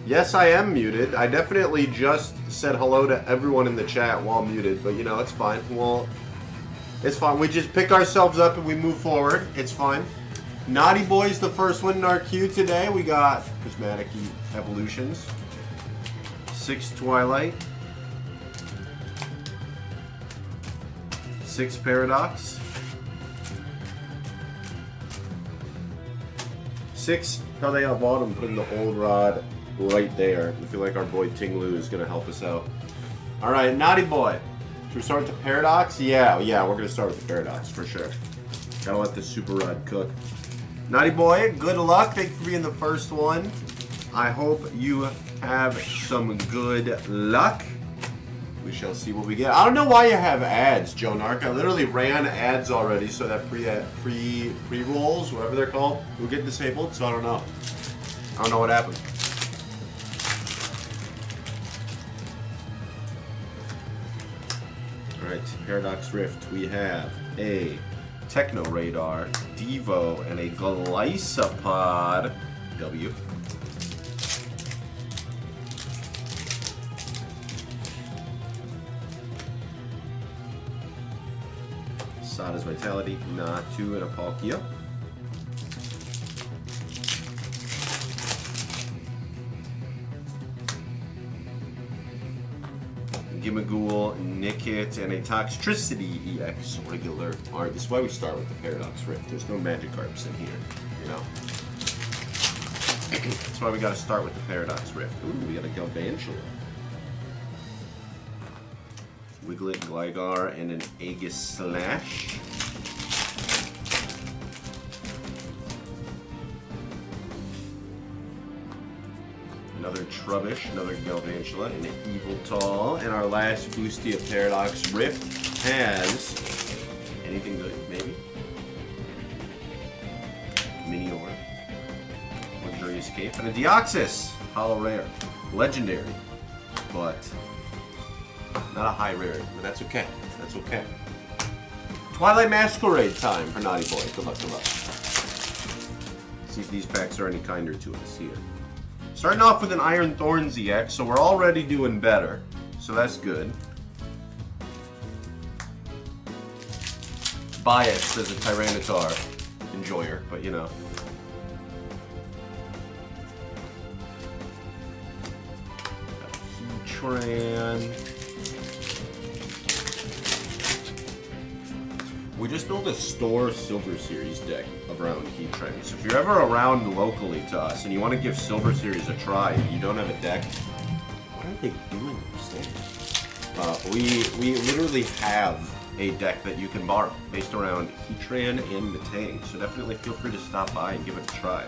Yes, I am muted. I definitely just said hello to everyone in the chat while muted, but you know, it's fine. Well, it's fine. We just pick ourselves up and we move forward. It's fine. Naughty Boy's the first one in our queue today. We got Prismatic Evolutions, 6 Twilight, 6 Paradox, 6 Paldea Bottom, putting the old rod right there. I feel like our boy Tinglu is going to help us out. Alright, Naughty Boy. Should we start with the Paradox? Yeah, we're going to start with the Paradox for sure. Gotta let the Super Rod cook. Naughty Boy, good luck. Thank you for being the first one. I hope you have some good luck. We shall see what we get. I don't know why you have ads, Joe Narc. I literally ran ads already, so that pre-rolls, whatever they're called, will get disabled, so I don't know. I don't know what happened. Alright, Paradox Rift. We have a Techno Radar, Devo, and a Glycopod W. Sada's Vitality, Natu, and a Palkia. Gimmighoul, Nickit, and a Toxtricity EX regular art. This is why we start with the Paradox Rift. There's no Magikarps in here, you know. That's why we gotta start with the Paradox Rift. Ooh, we got a Galvantula, Wiglet, Gligar, and an Aegislash. Another Trubbish, another Galvantula, and an Eviltal. And our last boosty of Paradox Rift has anything good, maybe? Minior, Luxurious Cape, and a Deoxys, Hollow Rare. Legendary, but not a high rarity, but that's okay. That's okay. Twilight Masquerade time for Naughty Boy. Good luck, good luck. See if these packs are any kinder to us here. Starting off with an Iron Thorns EX, so we're already doing better. So that's good. Biased as a Tyranitar enjoyer, but you know. Heatran. We just built a store Silver Series deck around Heatran. So if you're ever around locally to us and you want to give Silver Series a try and you don't have a deck, what are they doing upstairs? We literally have a deck that you can borrow based around Heatran and Metang. So definitely feel free to stop by and give it a try.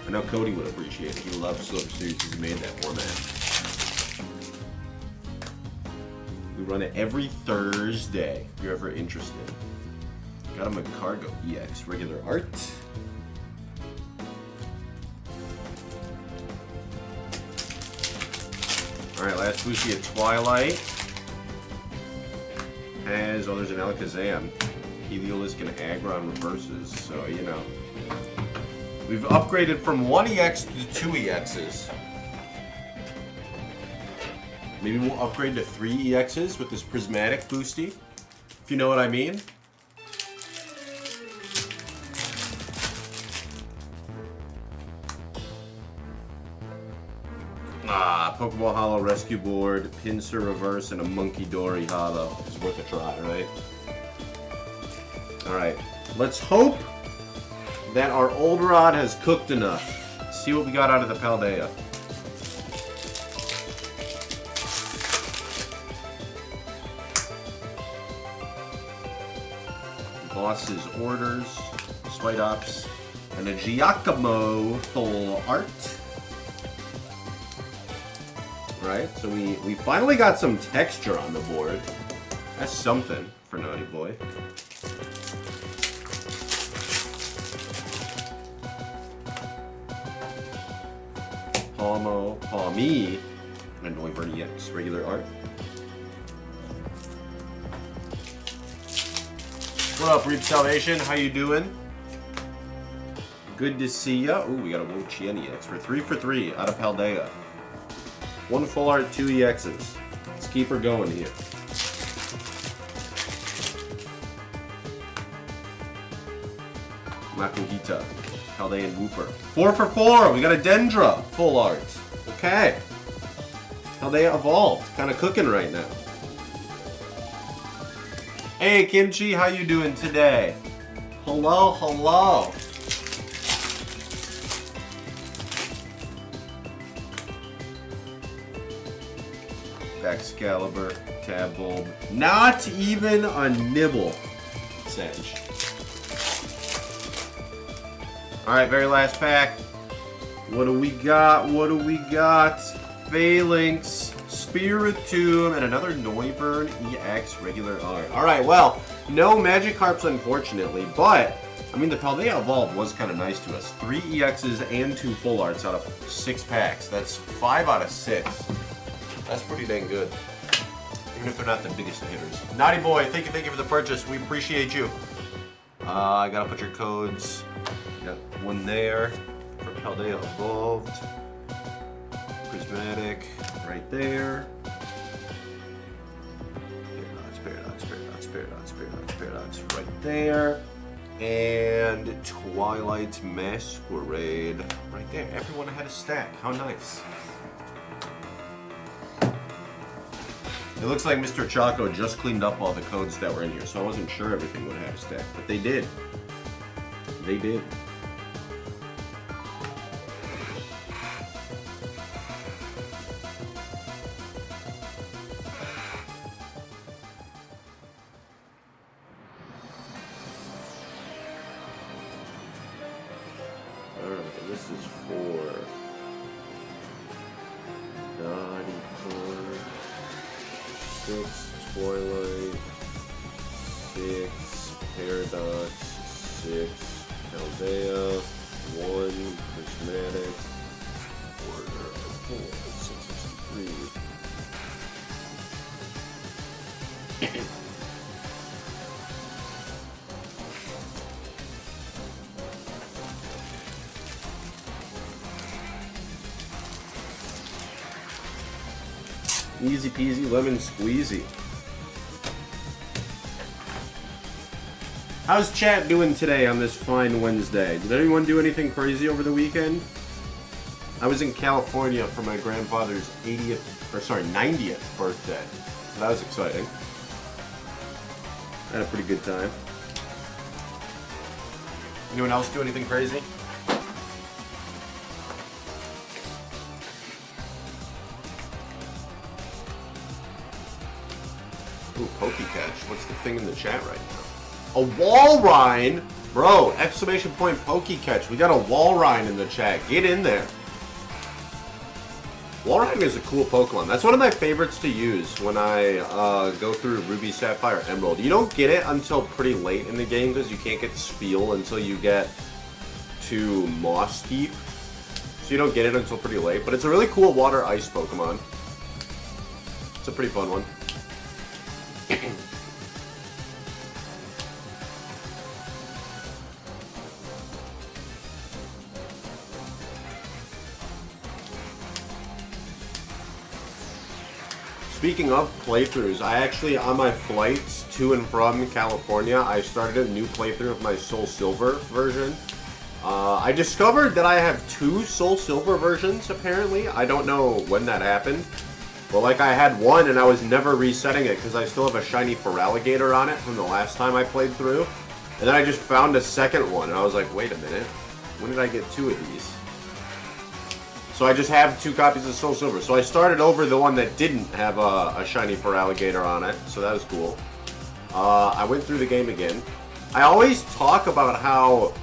I know Cody would appreciate it. He loves Silver Series because he made that format. We run it every Thursday if you're ever interested. Got him a Cargo EX, regular art. Alright, last we see a Twilight. There's an Alakazam. Heliolisk and Aggron reverses, so you know. We've upgraded from 1 EX to 2 EXs. Maybe we'll upgrade to 3 EXs with this Prismatic Boosty, if you know what I mean. Pokeball Hollow Rescue Board, Pinsir Reverse, and a Monkey Dory Hollow. It's worth a try, right? Alright, let's hope that our old rod has cooked enough. Let's see what we got out of the Paldea. Boss's Orders, Switops, and a Giacomo full art. Right, so we finally got some texture on the board. That's something for Naughty Boy. Palmy, and Noivern EX, regular art. What up, Reap Salvation? How you doing? Good to see ya. Ooh, we got a Wo-Chien EX for 3 for 3 out of Paldea. 1 full art, 2 EXs. Let's keep her going here. Makuhita, Chaldean Wooper. 4 for 4. We got a Dendra full art. Okay. Chaldea Evolved. Kind of cooking right now. Hey Kimchi, how you doing today? Hello, hello. Excalibur, Tabulb. Not even a nibble, Sedge. Alright, very last pack. What do we got? What do we got? Phalanx, Spiritomb, and another Noivern EX regular art. Alright, well, no Magikarps unfortunately, but I mean the Paldea Evolved was kind of nice to us. 3 EXs and 2 full arts out of 6 packs. That's 5 out of 6. That's pretty dang good. Even if they're not the biggest of hitters. Naughty Boy, thank you for the purchase. We appreciate you. I gotta put your codes. Got one there for Paldea Evolved. Prismatic right there. Paradox right there. And Twilight Masquerade right there. Everyone had a stack. How nice. It looks like Mr. Choco just cleaned up all the codes that were in here, so I wasn't sure everything would have a stack, but they did. They did. Alright, this is for Naughty Boy. 6 Twilight, 6 Paradox, 6 Chaldea, 1 Prismatic, 4, 663. Easy peasy lemon squeezy. How's chat doing today on this fine Wednesday? Did anyone do anything crazy over the weekend? I was in California for my grandfather's 90th birthday. So that was exciting. Had a pretty good time. Anyone else do anything crazy? Ooh, Pokecatch. What's the thing in the chat right now? A Walrein? Bro, exclamation point Pokecatch. We got a Walrein in the chat. Get in there. Walrein is a cool Pokemon. That's one of my favorites to use when I go through Ruby, Sapphire, Emerald. You don't get it until pretty late in the game because you can't get Spiel until you get to Moss Deep. So you don't get it until pretty late. But it's a really cool Water Ice Pokemon. It's a pretty fun one. Speaking of playthroughs, I actually, on my flights to and from California, I started a new playthrough of my Soul Silver version. I discovered that I have 2 Soul Silver versions, apparently. I don't know when that happened. But like I had one and I was never resetting it because I still have a shiny Feraligatr on it from the last time I played through. And then I just found a second one and I was like, wait a minute, when did I get 2 of these? So I just have 2 copies of Soul Silver. So I started over the one that didn't have a shiny Feraligatr on it, so that was cool. I went through the game again. I always talk about how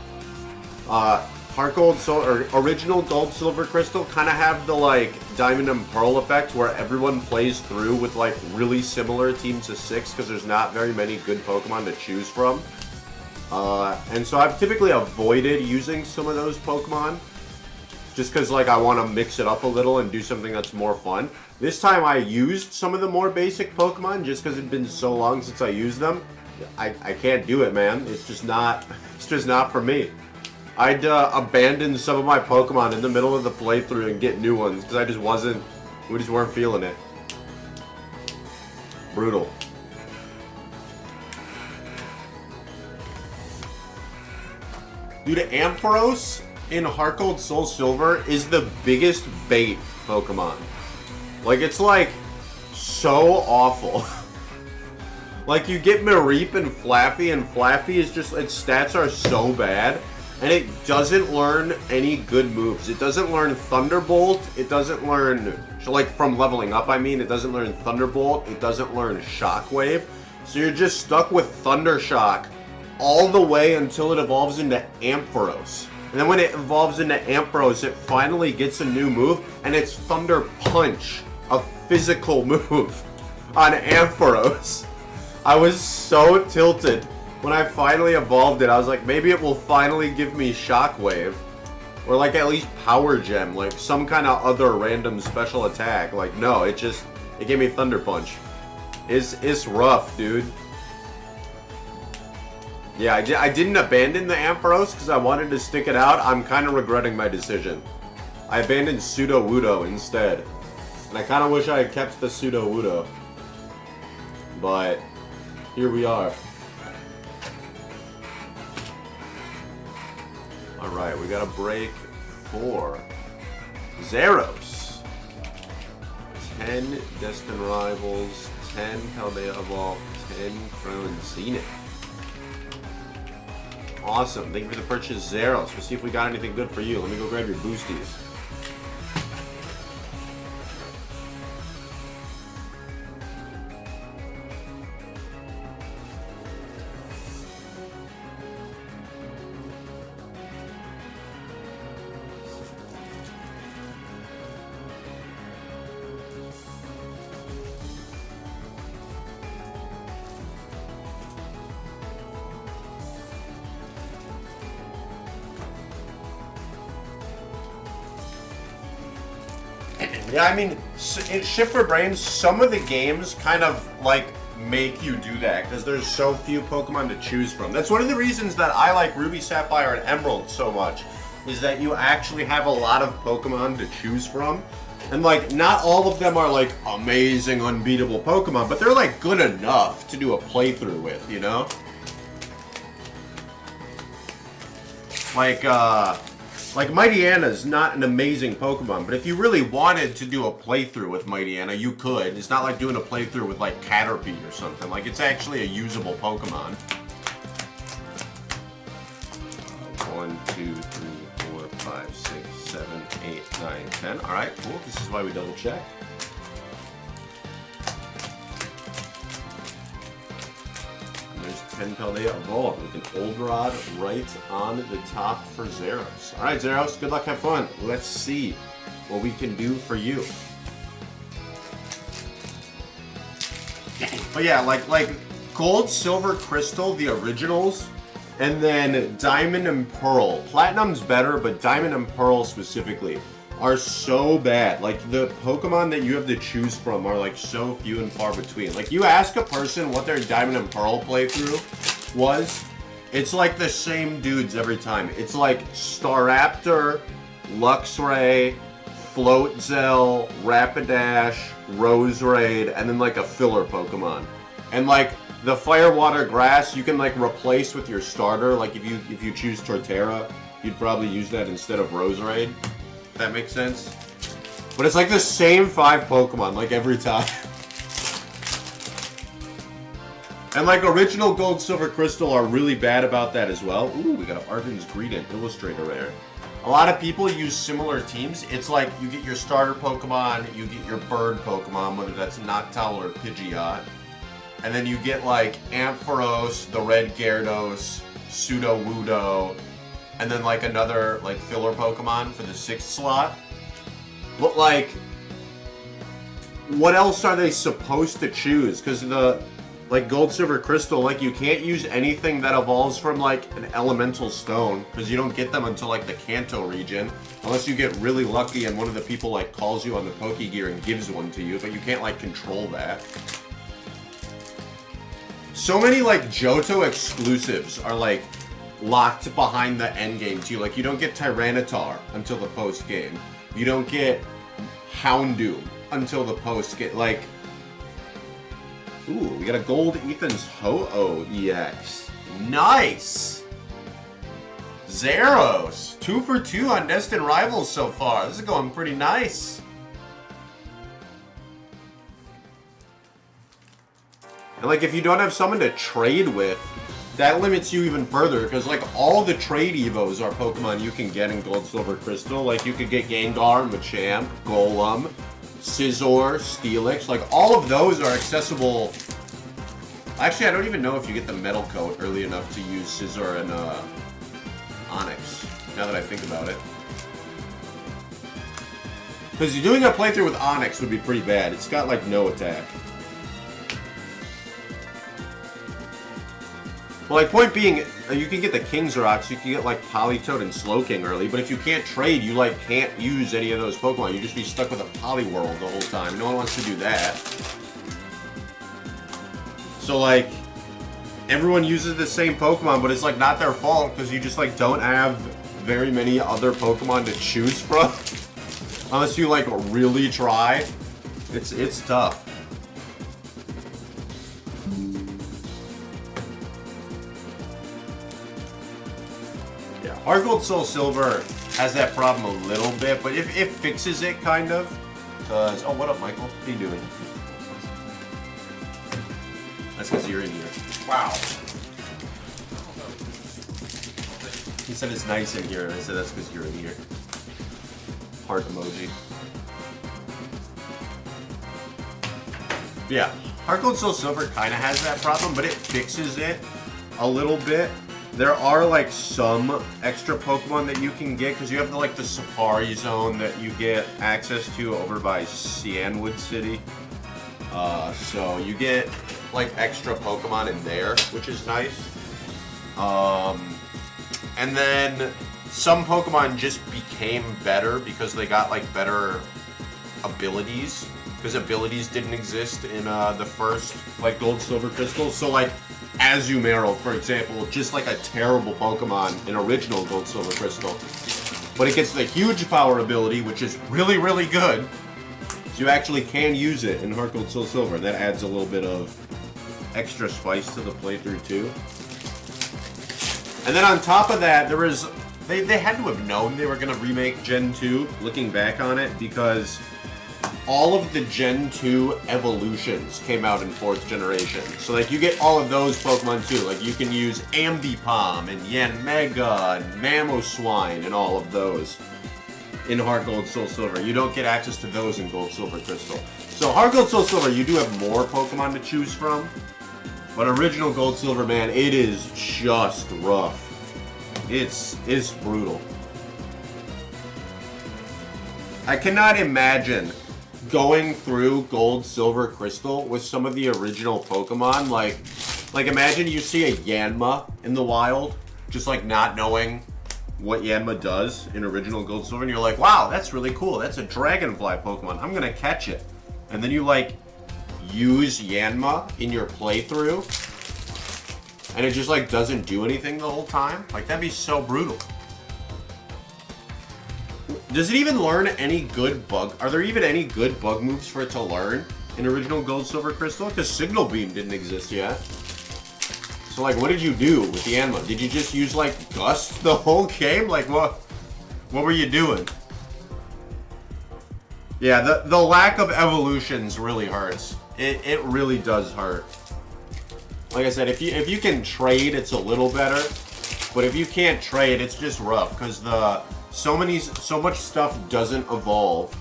Heart Gold, or original Gold Silver Crystal kind of have the like Diamond and Pearl effect where everyone plays through with like really similar teams of 6 because there's not very many good Pokemon to choose from. And so I've typically avoided using some of those Pokemon just because like I want to mix it up a little and do something that's more fun. This time I used some of the more basic Pokemon just because it's been so long since I used them. I can't do it, man. It's just not for me. I'd abandon some of my Pokemon in the middle of the playthrough and get new ones because I just wasn't We just weren't feeling it. Brutal. Dude, Ampharos in Heart Gold Soul Silver is the biggest bait Pokemon. Like, it's like so awful. Like, you get Mareep and Flaffy is just, its stats are so bad, and it doesn't learn any good moves. It doesn't learn Thunderbolt, it doesn't learn, like, from leveling up, I mean, it doesn't learn Thunderbolt, it doesn't learn Shockwave, so you're just stuck with Thundershock all the way until it evolves into Ampharos. And then when it evolves into Ampharos, it finally gets a new move, and it's Thunder Punch, a physical move on Ampharos. I was so tilted when I finally evolved it. I was like, maybe it will finally give me Shockwave. Or like at least Power Gem, like some kind of other random special attack. Like, no, it gave me Thunder Punch. It's rough, dude. Yeah, I didn't abandon the Ampharos because I wanted to stick it out. I'm kind of regretting my decision. I abandoned Sudowoodo instead. And I kind of wish I had kept the Sudowoodo. But here we are. Alright, we got a break for Zeros. 10 Destined Rivals, 10 Paldea Evolve, 10 Crown Zenith. Awesome. Thank you for the purchase, Zeros. We'll see if we got anything good for you. Let me go grab your boosties. Yeah, I mean, in Shift for Brains, some of the games kind of, like, make you do that, because there's so few Pokemon to choose from. That's one of the reasons that I like Ruby, Sapphire, and Emerald so much, is that you actually have a lot of Pokemon to choose from. And, like, not all of them are, like, amazing, unbeatable Pokemon, but they're, like, good enough to do a playthrough with, you know? Like, Mightyana's not an amazing Pokemon, but if you really wanted to do a playthrough with Mightyana, you could. It's not like doing a playthrough with, like, Caterpie or something. Like, it's actually a usable Pokemon. 1, 2, 3, 4, 5, 6, 7, 8, 9, 10. Alright, cool. This is why we double check. There's 10 Paldea Evolved with an Old Rod right on the top for Zeros. Alright, Zeros, good luck, have fun. Let's see what we can do for you. But yeah, like Gold, Silver, Crystal, the originals, and then Diamond and Pearl. Platinum's better, but Diamond and Pearl specifically are so bad. Like, the Pokemon that you have to choose from are, like, so few and far between. Like, you ask a person what their Diamond and Pearl playthrough was, it's like the same dudes every time. It's like Staraptor, Luxray, Floatzel, Rapidash, Roserade, and then, like, a filler Pokemon. And, like, the Fire, Water, Grass, you can, like, replace with your starter. Like, if you choose Torterra, you'd probably use that instead of Roserade. If that makes sense. But it's like the same 5 Pokemon, like, every time. And, like, original Gold, Silver, Crystal are really bad about that as well. Ooh, we got an Arden's Greedent Illustrator Rare. A lot of people use similar teams. It's like you get your starter Pokemon, you get your bird Pokemon, whether that's Noctowl or Pidgeot. And then you get, like, Ampharos, the red Gyarados, Sudowoodo, and then, like, another, like, filler Pokemon for the 6th slot. But, like, what else are they supposed to choose? Because the, like, Gold, Silver, Crystal, like, you can't use anything that evolves from, like, an Elemental Stone, because you don't get them until, like, the Kanto region, unless you get really lucky and one of the people, like, calls you on the Pokegear and gives one to you, but you can't, like, control that. So many, like, Johto exclusives are, like, locked behind the endgame too. Like, you don't get Tyranitar until the post game. You don't get Houndoom until the posts get, like... Ooh, we got a gold Ethan's Ho-Oh EX. Nice! Zeros. 2 for 2 on Destined Rivals so far. This is going pretty nice. And, like, if you don't have someone to trade with, that limits you even further, because, like, all the trade Evos are Pokemon you can get in Gold, Silver, Crystal. Like, you could get Gengar, Machamp, Golem, Scizor, Steelix. Like, all of those are accessible. Actually, I don't even know if you get the Metal Coat early enough to use Scizor and Onix, now that I think about it. Because doing a playthrough with Onix would be pretty bad. It's got, like, no attack. Well, like, point being, you can get the King's Rocks, you can get, like, Politoed and Slowking early, but if you can't trade, you, like, can't use any of those Pokemon. You'd just be stuck with a Poliwhirl the whole time. No one wants to do that. So, like, everyone uses the same Pokemon, but it's, like, not their fault, because you just, like, don't have very many other Pokemon to choose from. Unless you, like, really try. It's tough. Heart Gold Soul Silver has that problem a little bit, but it fixes it, kind of. Because, oh, what up, Michael? What are you doing? That's because you're in here. Wow. He said it's nice in here, and I said that's because you're in here. Heart emoji. Yeah, Heart Gold Soul Silver kind of has that problem, but it fixes it a little bit. There are, like, some extra Pokemon that you can get, because you have, the Safari Zone that you get access to over by Cianwood City. So you get, like, extra Pokemon in there, which is nice. And then some Pokemon just became better because they got, like, better abilities. Because abilities didn't exist in the first, like, Gold, Silver, Crystal. So, like, Azumarill, for example, just like a terrible Pokemon in original Gold, Silver, Crystal. But it gets the huge power ability, which is really, really good. So you actually can use it in Heart Gold, Soul Silver. That adds a little bit of extra spice to the playthrough, too. And then on top of that, there was... They had to have known they were going to remake Gen 2, looking back on it, because all of the Gen 2 evolutions came out in 4th generation. So, like, you get all of those Pokemon, too. Like, you can use Ambipom and Yanmega and Mamoswine and all of those in Heart Gold, Soul Silver. You don't get access to those in Gold, Silver, Crystal. So, Heart Gold, Soul Silver, you do have more Pokemon to choose from. But original Gold, Silver, man, it is just rough. It's brutal. I cannot imagine going through Gold, Silver, Crystal with some of the original Pokemon. Like imagine you see a Yanma in the wild, just like not knowing what Yanma does in original Gold, Silver, and you're like, wow, that's really cool. That's a Dragonfly Pokemon. I'm gonna catch it. And then you like use Yanma in your playthrough, and it just like doesn't do anything the whole time. Like that'd be so brutal. Does it even learn any good bug? Are there even any good bug moves for it to learn in original Gold, Silver, Crystal? Because Signal Beam didn't exist yet. So like, what did you do with the Yanma? Did you just use like Gust the whole game? Like what were you doing? Yeah, the lack of evolutions really hurts. It really does hurt. Like I said, if you can trade, it's a little better. But if you can't trade, it's just rough because so much stuff doesn't evolve.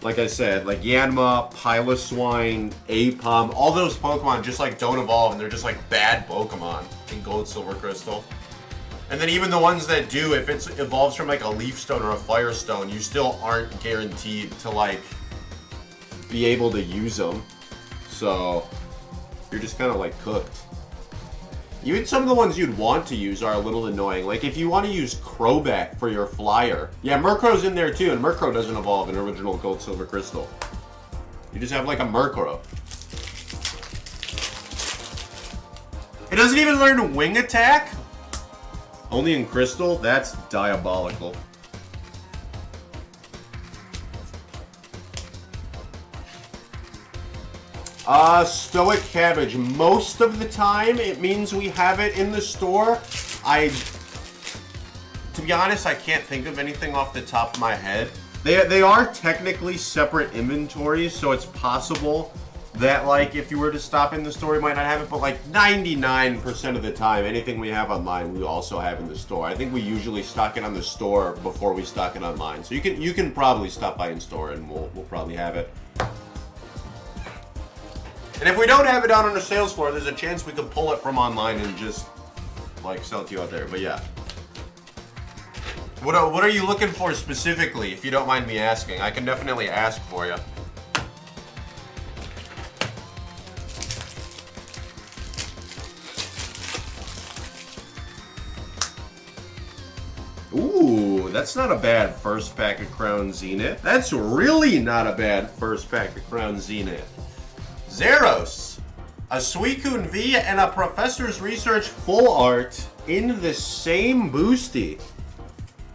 Like I said, like Yanma, Piloswine, Apom, all those Pokemon just like don't evolve and they're just like bad Pokemon in Gold, Silver, Crystal. And then even the ones that do, if it evolves from like a Leaf Stone or a Firestone, you still aren't guaranteed to like be able to use them. So you're just kind of like cooked. Even some of the ones you'd want to use are a little annoying. Like if you want to use Crobat for your flyer. Yeah, Murkrow's in there too, and Murkrow doesn't evolve in original Gold, Silver, Crystal. You just have like a Murkrow. It doesn't even learn Wing Attack? Only in Crystal? That's diabolical. Stoic Cabbage. Most of the time, it means we have it in the store. To be honest, I can't think of anything off the top of my head. They are technically separate inventories, so it's possible that, like, if you were to stop in the store, you might not have it, but, like, 99% of the time, anything we have online, we also have in the store. I think we usually stock it on the store before we stock it online. So you can probably stop by in store, and we'll probably have it. And if we don't have it out on the sales floor, there's a chance we could pull it from online and just, like, sell it to you out there. But, yeah. What are you looking for specifically, if you don't mind me asking? I can definitely ask for you. Ooh, that's not a bad first pack of Crown Zenith. That's really not a bad first pack of Crown Zenith. Zeros, a Suicune V and a Professor's Research full art in the same boosty.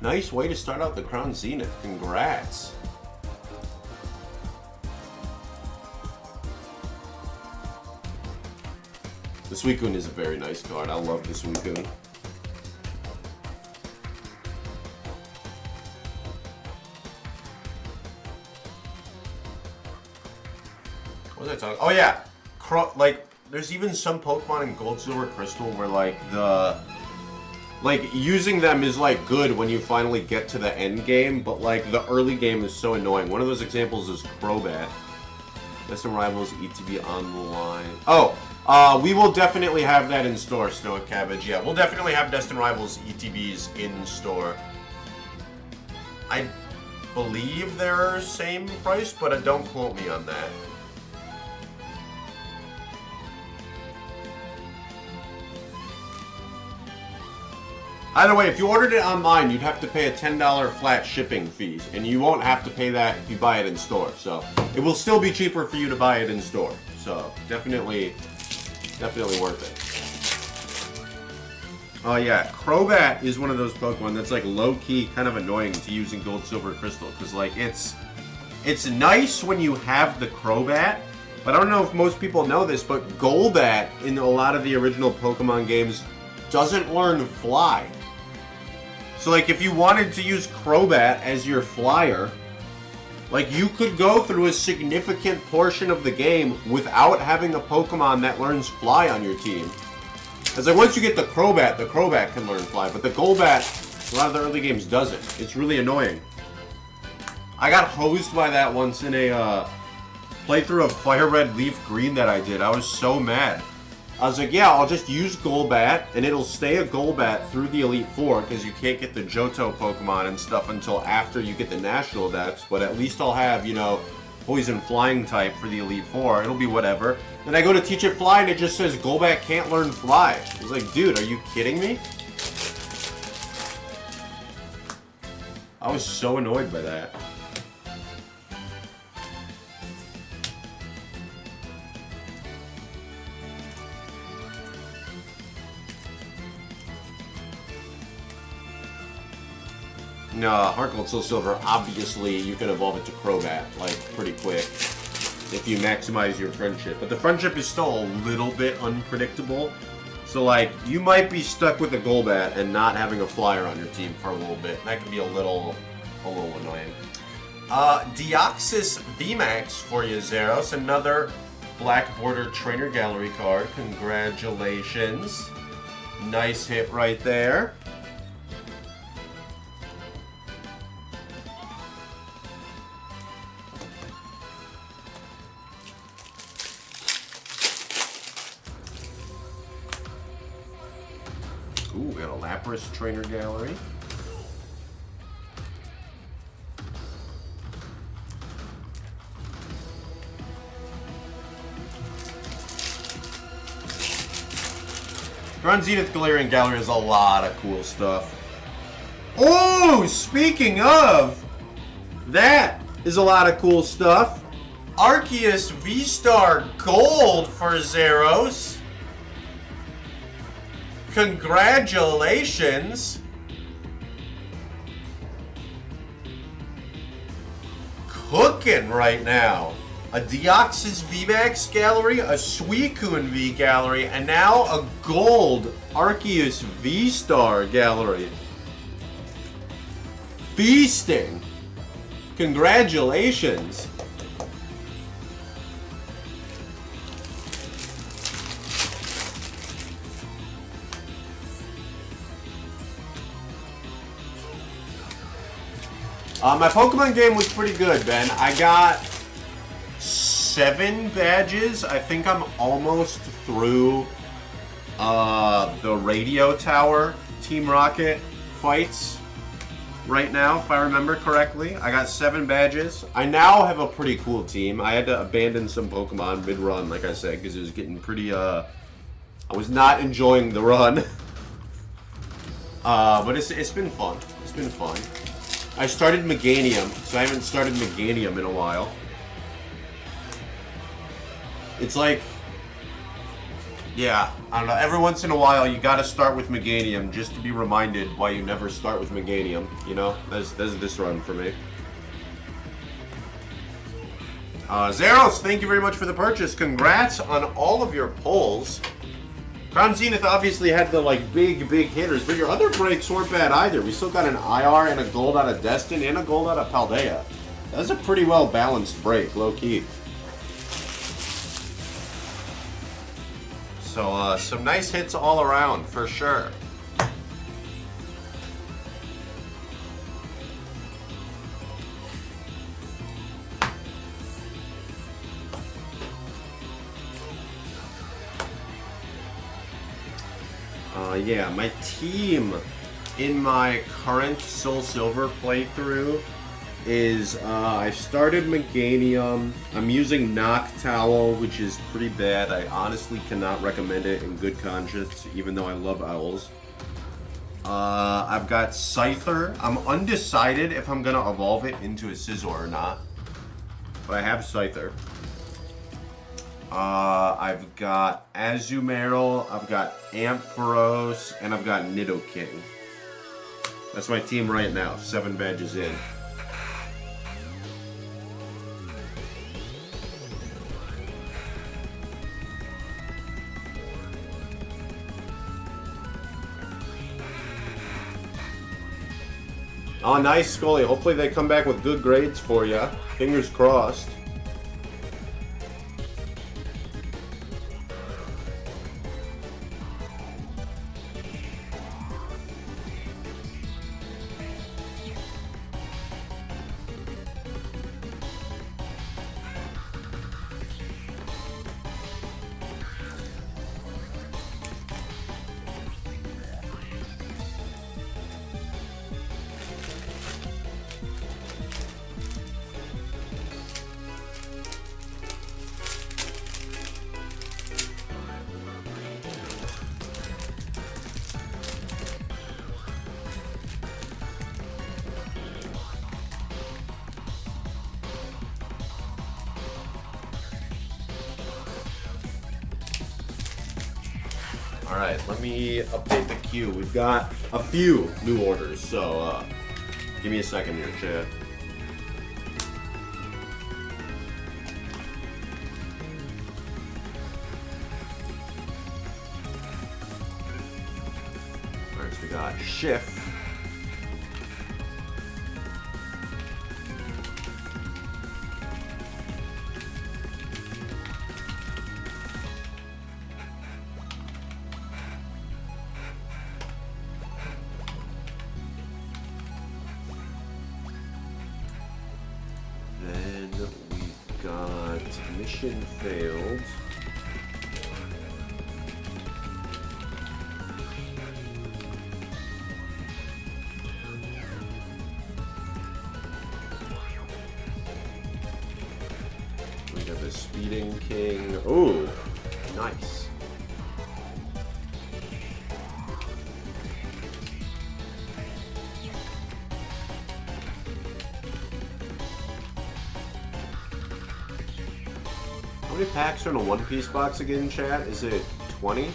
Nice way to start out the Crown Zenith. Congrats. The Suicune is a very nice card. I love the Suicune. What was I talking? Oh yeah, like there's even some Pokemon in Gold, Silver, Crystal where like using them is like good when you finally get to the end game, but like the early game is so annoying. One of those examples is Crobat. Destined Rivals ETB on the line. Oh, we will definitely have that in store, Stoic Cabbage. Yeah, we'll definitely have Destined Rivals ETBs in store. I believe they're same price, but don't quote me on that. Either way, if you ordered it online, you'd have to pay a $10 flat shipping fee, and you won't have to pay that if you buy it in store. So it will still be cheaper for you to buy it in store. So definitely worth it. Oh yeah, Crobat is one of those Pokemon that's like low-key kind of annoying to use in Gold, Silver, Crystal, because like it's nice when you have the Crobat, but I don't know if most people know this, but Golbat in a lot of the original Pokemon games doesn't learn Fly. So like if you wanted to use Crobat as your flyer, like you could go through a significant portion of the game without having a Pokemon that learns Fly on your team. Because like once you get the Crobat can learn Fly, but the Golbat, a lot of the early games doesn't. It's really annoying. I got hosed by that once in a playthrough of Fire Red Leaf Green that I did. I was so mad. I was like, yeah, I'll just use Golbat, and it'll stay a Golbat through the Elite Four, because you can't get the Johto Pokemon and stuff until after you get the National Dex, but at least I'll have, you know, Poison Flying type for the Elite Four. It'll be whatever. Then I go to teach it Fly, and it just says, Golbat can't learn Fly. I was like, dude, are you kidding me? I was so annoyed by that. No, Heart Gold, Soul Silver, obviously you can evolve it to Crobat, like, pretty quick. If you maximize your friendship. But the friendship is still a little bit unpredictable. So, like, you might be stuck with a Golbat and not having a flyer on your team for a little bit. That can be a little annoying. Deoxys VMAX for you, Zeros. Another Black Border Trainer Gallery card. Congratulations. Nice hit right there. Ooh, we got a Lapras Trainer Gallery. Crown Zenith Galarian Gallery has a lot of cool stuff. Oh, speaking of, that is a lot of cool stuff. Arceus V-Star Gold for Zeros. Congratulations. Cooking right now. a Deoxys VMAX gallery, a Suicune V gallery, and now a gold Arceus V-Star gallery. Feasting! Congratulations! My Pokemon game was pretty good, Ben. I got 7 badges. I think I'm almost through the Radio Tower Team Rocket fights right now, if I remember correctly. I got 7 badges. I now have a pretty cool team. I had to abandon some Pokemon mid-run, like I said, because it was getting pretty, I was not enjoying the run. But it's been fun. It's been fun. I started Meganium, so I haven't started Meganium in a while. It's like, yeah, I don't know, every once in a while you gotta start with Meganium just to be reminded why you never start with Meganium, you know? That's this run for me. Zeros, thank you very much for the purchase. Congrats on all of your pulls. Crown Zenith obviously had the like big hitters, but your other breaks weren't bad either. We still got an IR and a gold out of Destined and a gold out of Paldea. That was a pretty well balanced break, low key. So some nice hits all around for sure. Yeah, my team in my current Soul Silver playthrough is, I started Meganium. I'm using Noctowl, which is pretty bad. I honestly cannot recommend it in good conscience, even though I love owls. I've got Scyther. I'm undecided if I'm going to evolve it into a Scizor or not, but I have Scyther. I've got Azumarill, I've got Ampharos, and I've got Nidoking. That's my team right now, 7 badges in. Oh, nice, Scully. Hopefully they come back with good grades for you. Fingers crossed. Alright, let me update the queue. We've got a few new orders, so give me a second here, chat. Alright, so we got Shift. Mission failed. We got the Speeding King. Oh, nice. How many packs are in a One Piece box again, chat? Is it 20?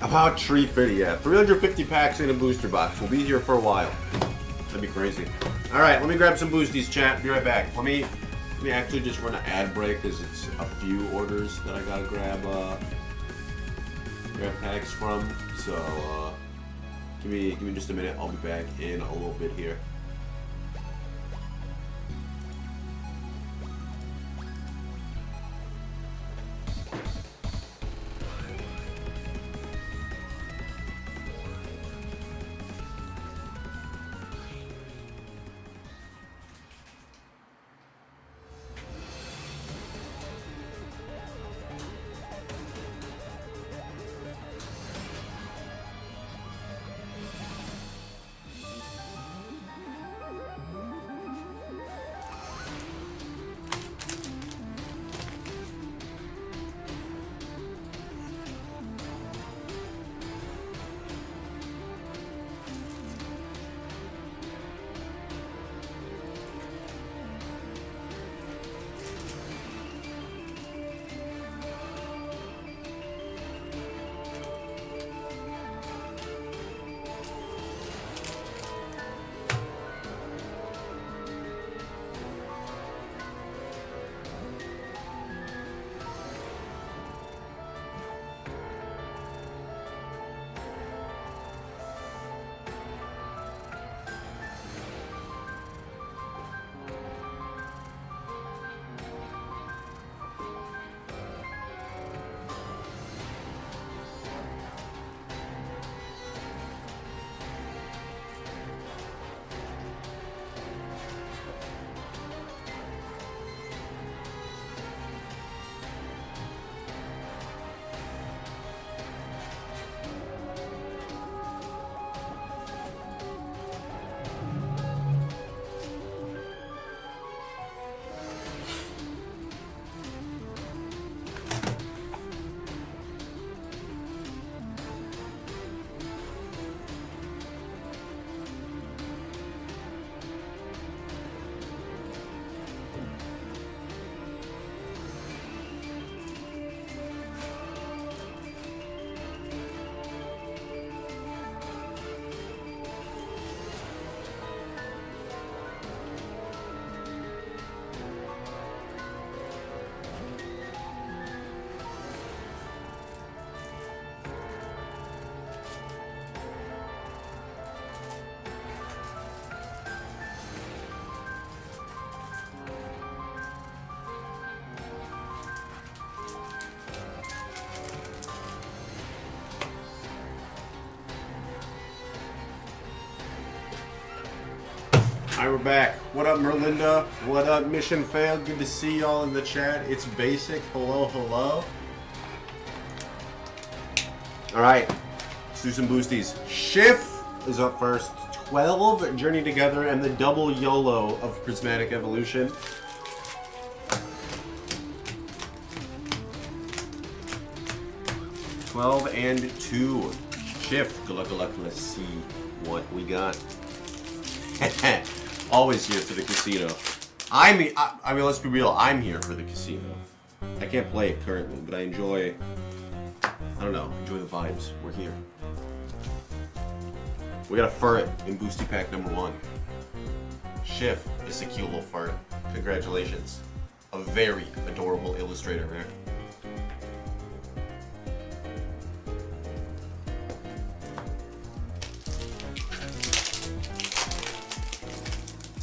About 350, yeah. 350 packs in a booster box. We'll be here for a while. That'd be crazy. All right, let me grab some boosties, chat. Be right back. Let me actually just run an ad break because it's a few orders that I gotta grab packs from. So give me just a minute. I'll be back in a little bit here. Alright, we're back. What up, Merlinda? What up, Mission Failed? Good to see y'all in the chat. It's Basic. Hello, hello. Alright, let's do some boosties. Schiff is up first. 12, Journey Together, and the double YOLO of Prismatic Evolution. $12 and $2. Schiff. Good luck, good luck. Let's see what we got. Always here for the casino. I mean, let's be real. I'm here for the casino. I can't play it currently, but I enjoy. I don't know. Enjoy the vibes. We're here. We got a Furret in Boosty Pack number 1. Schiff is a cute little Furret. Congratulations. A very adorable illustrator there.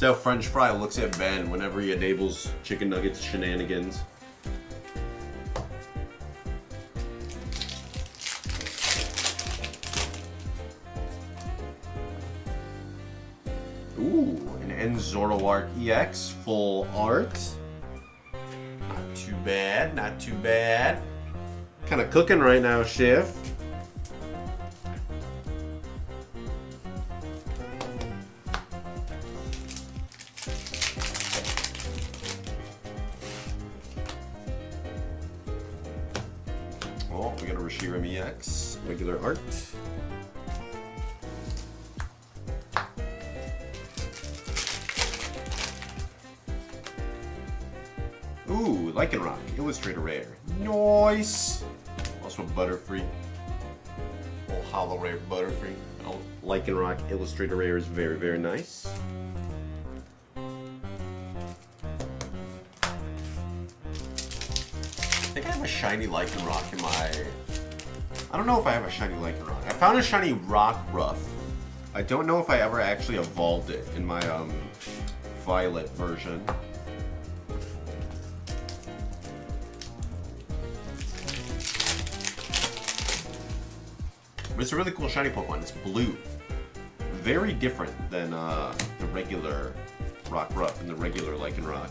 That's how French Fry looks at Ben whenever he enables Chicken Nuggets shenanigans. Ooh, an Enzoroark EX, full art. Not too bad, not too bad. Kind of cooking right now, Schiff. Oh, we got a Reshiram EX, regular art. Ooh, Lycanroc, Illustrator Rare. Nice! Also Butterfree. Hollow Rare Butterfree. Lycanroc Illustrator Rare is very, very nice. I think I have a shiny Lycanroc in my... I don't know if I have a shiny Lycanroc. I found a shiny Rockruff. I don't know if I ever actually evolved it in my Violet version. But it's a really cool shiny Pokemon. It's blue. Very different than the regular Rockruff and the regular Lycanroc.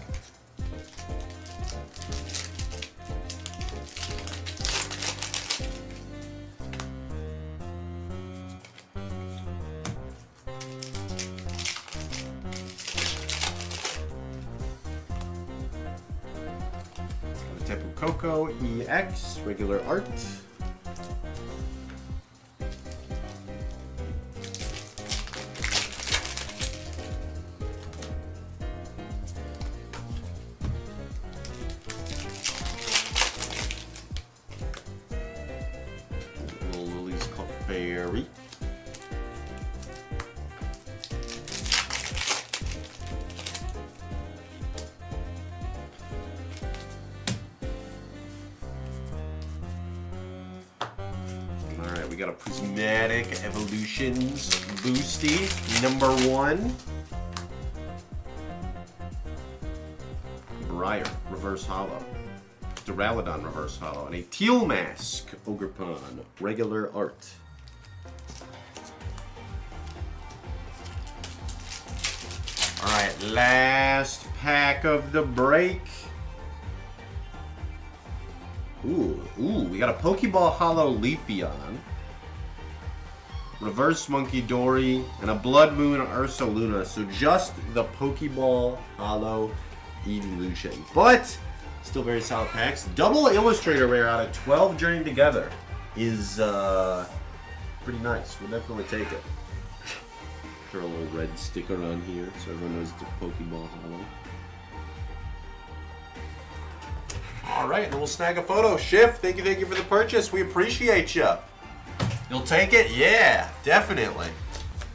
Tapu Koko EX, regular art. Berry. Alright, we got a Prismatic Evolutions Boosty, number 1. Briar, Reverse Hollow. Duraludon, Reverse Hollow. And a Teal Mask, Ogerpon, regular art. Alright, last pack of the break. Ooh, we got a Pokeball Hollow Leafeon, Reverse Monkey Dory, and a Blood Moon Ursaluna. So just the Pokeball Hollow Evolution. But still very solid packs. Double Illustrator Rare out of 12 Journey Together is pretty nice. We'll definitely take it. Throw a little red sticker on here so everyone knows it's a Pokeball Hollow. Alright, and we'll snag a photo. Shift, thank you for the purchase. We appreciate you. You'll take it? Yeah, definitely.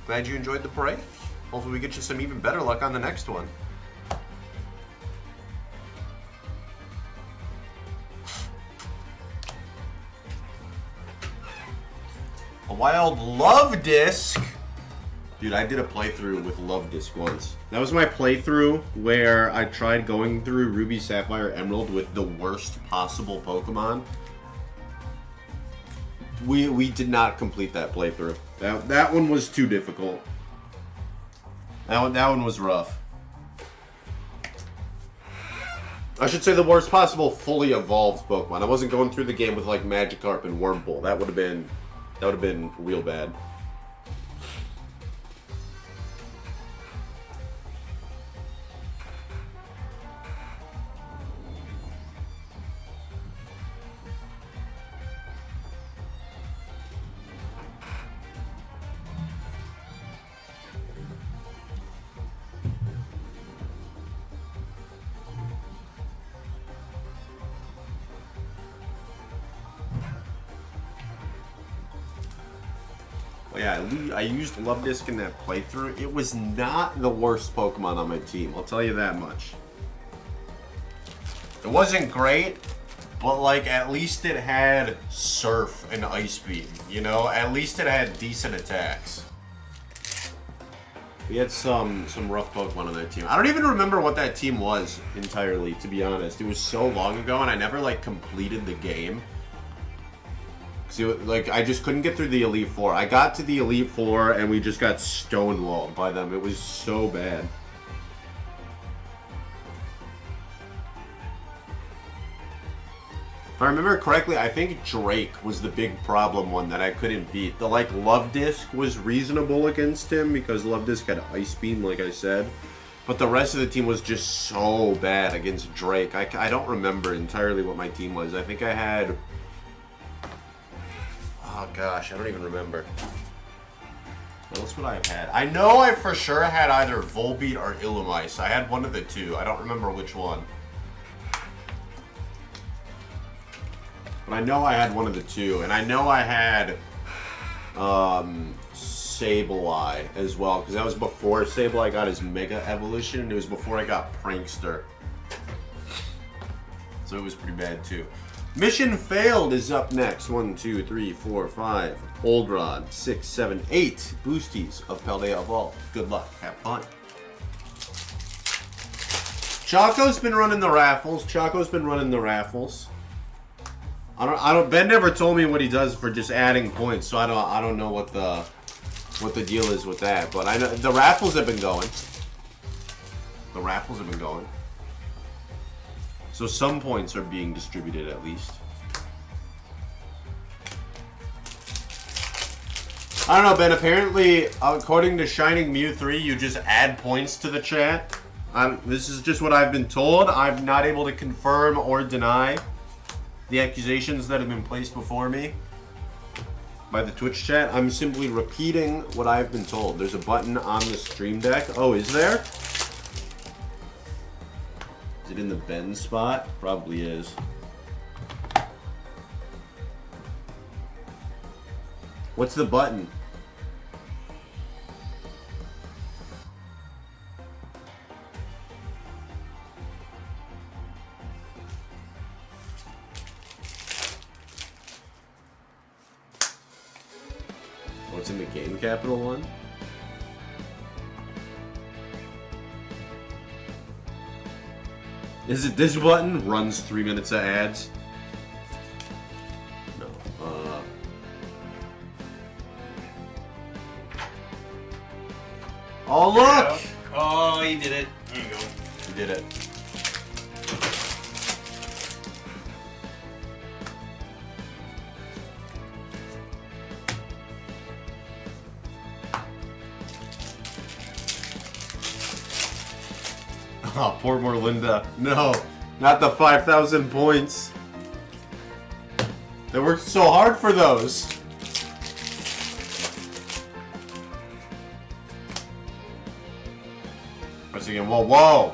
Glad you enjoyed the break. Hopefully we get you some even better luck on the next one. A Wild Love Disc. Dude, I did a playthrough with Love Disc once. That was my playthrough where I tried going through Ruby, Sapphire, Emerald with the worst possible Pokemon. We did not complete that playthrough. That one was too difficult. That one was rough. I should say the worst possible fully evolved Pokemon. I wasn't going through the game with like Magikarp and Wurmple. That would have been real bad. Well, yeah, I used Love Disc in that playthrough. It was not the worst Pokemon on my team, I'll tell you that much. It wasn't great, but like at least it had Surf and Ice Beam, you know? At least it had decent attacks. We had some rough Pokemon on that team. I don't even remember what that team was entirely, to be honest. It was so long ago and I never like completed the game. See, like, I just couldn't get through the Elite Four. I got to the Elite Four, and we just got stonewalled by them. It was so bad. If I remember correctly, I think Drake was the big problem one that I couldn't beat. The, like, Love Disc was reasonable against him, because Love Disc had Ice Beam, like I said. But the rest of the team was just so bad against Drake. I don't remember entirely what my team was. I think I had... Oh gosh, I don't even remember. What else would I have had? I know I for sure had either Volbeat or Illumise. I had one of the two. I don't remember which one. But I know I had one of the two. And I know I had Sableye as well, because that was before Sableye got his Mega Evolution, and it was before I got Prankster. So it was pretty bad too. Mission Failed is up next. 1, 2, 3, 4, 5. Old Rod. 6, 7, 8 boosties of Paldea Evolved. Good luck. Have fun. Choco's been running the raffles. Ben never told me what he does for just adding points, so I don't know what the deal is with that. But I know the raffles have been going. So some points are being distributed at least. I don't know, Ben. Apparently, according to Shining Mew 3, you just add points to the chat. This is just what I've been told. I'm not able to confirm or deny the accusations that have been placed before me by the Twitch chat. I'm simply repeating what I've been told. There's a button on the Stream Deck. Oh, is there? Is it in the Ben spot? Probably is. What's the button? What's in the GameCapital one? Is it this button? Runs 3 minutes of ads? No. Oh, look! Oh, he did it. There you go. He did it. Oh, poor Morlinda. No, not the 5,000 points. They worked so hard for those. Once again, whoa.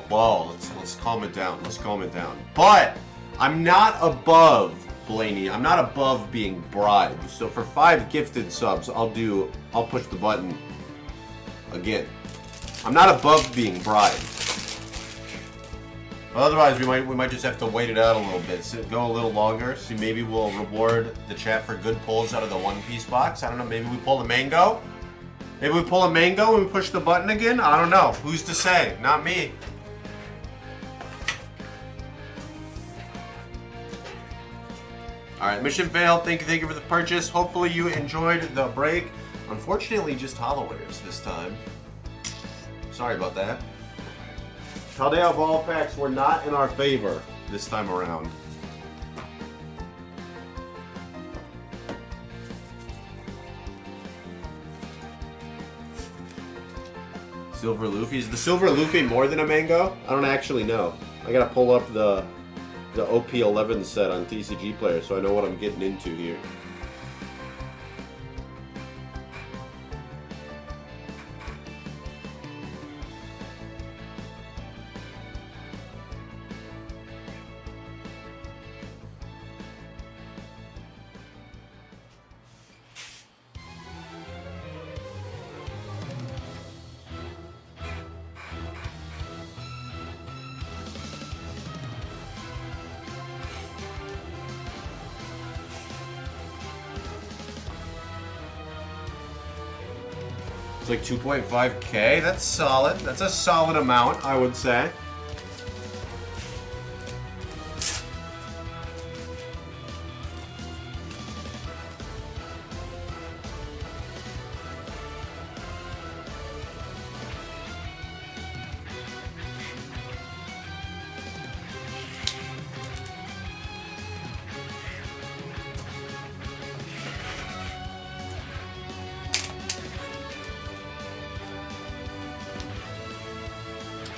Let's calm it down. But I'm not above Blaney. I'm not above being bribed. So for 5 gifted subs, I'll push the button again. I'm not above being bribed. Otherwise, we might just have to wait it out a little bit. So go a little longer. See, maybe we'll reward the chat for good pulls out of the One Piece box. I don't know. Maybe we pull a mango. Maybe we pull a mango and we push the button again. I don't know. Who's to say? Not me. All right, mission failed. Thank you for the purchase. Hopefully you enjoyed the break. Unfortunately, just holowares this time. Sorry about that. Paldea Evolved packs were not in our favor this time around. Silver Luffy. Is the Silver Luffy more than a mango? I don't actually know. I gotta pull up the OP11 set on TCG Player so I know what I'm getting into here. Like 2.5k. That's solid. That's a solid amount, I would say.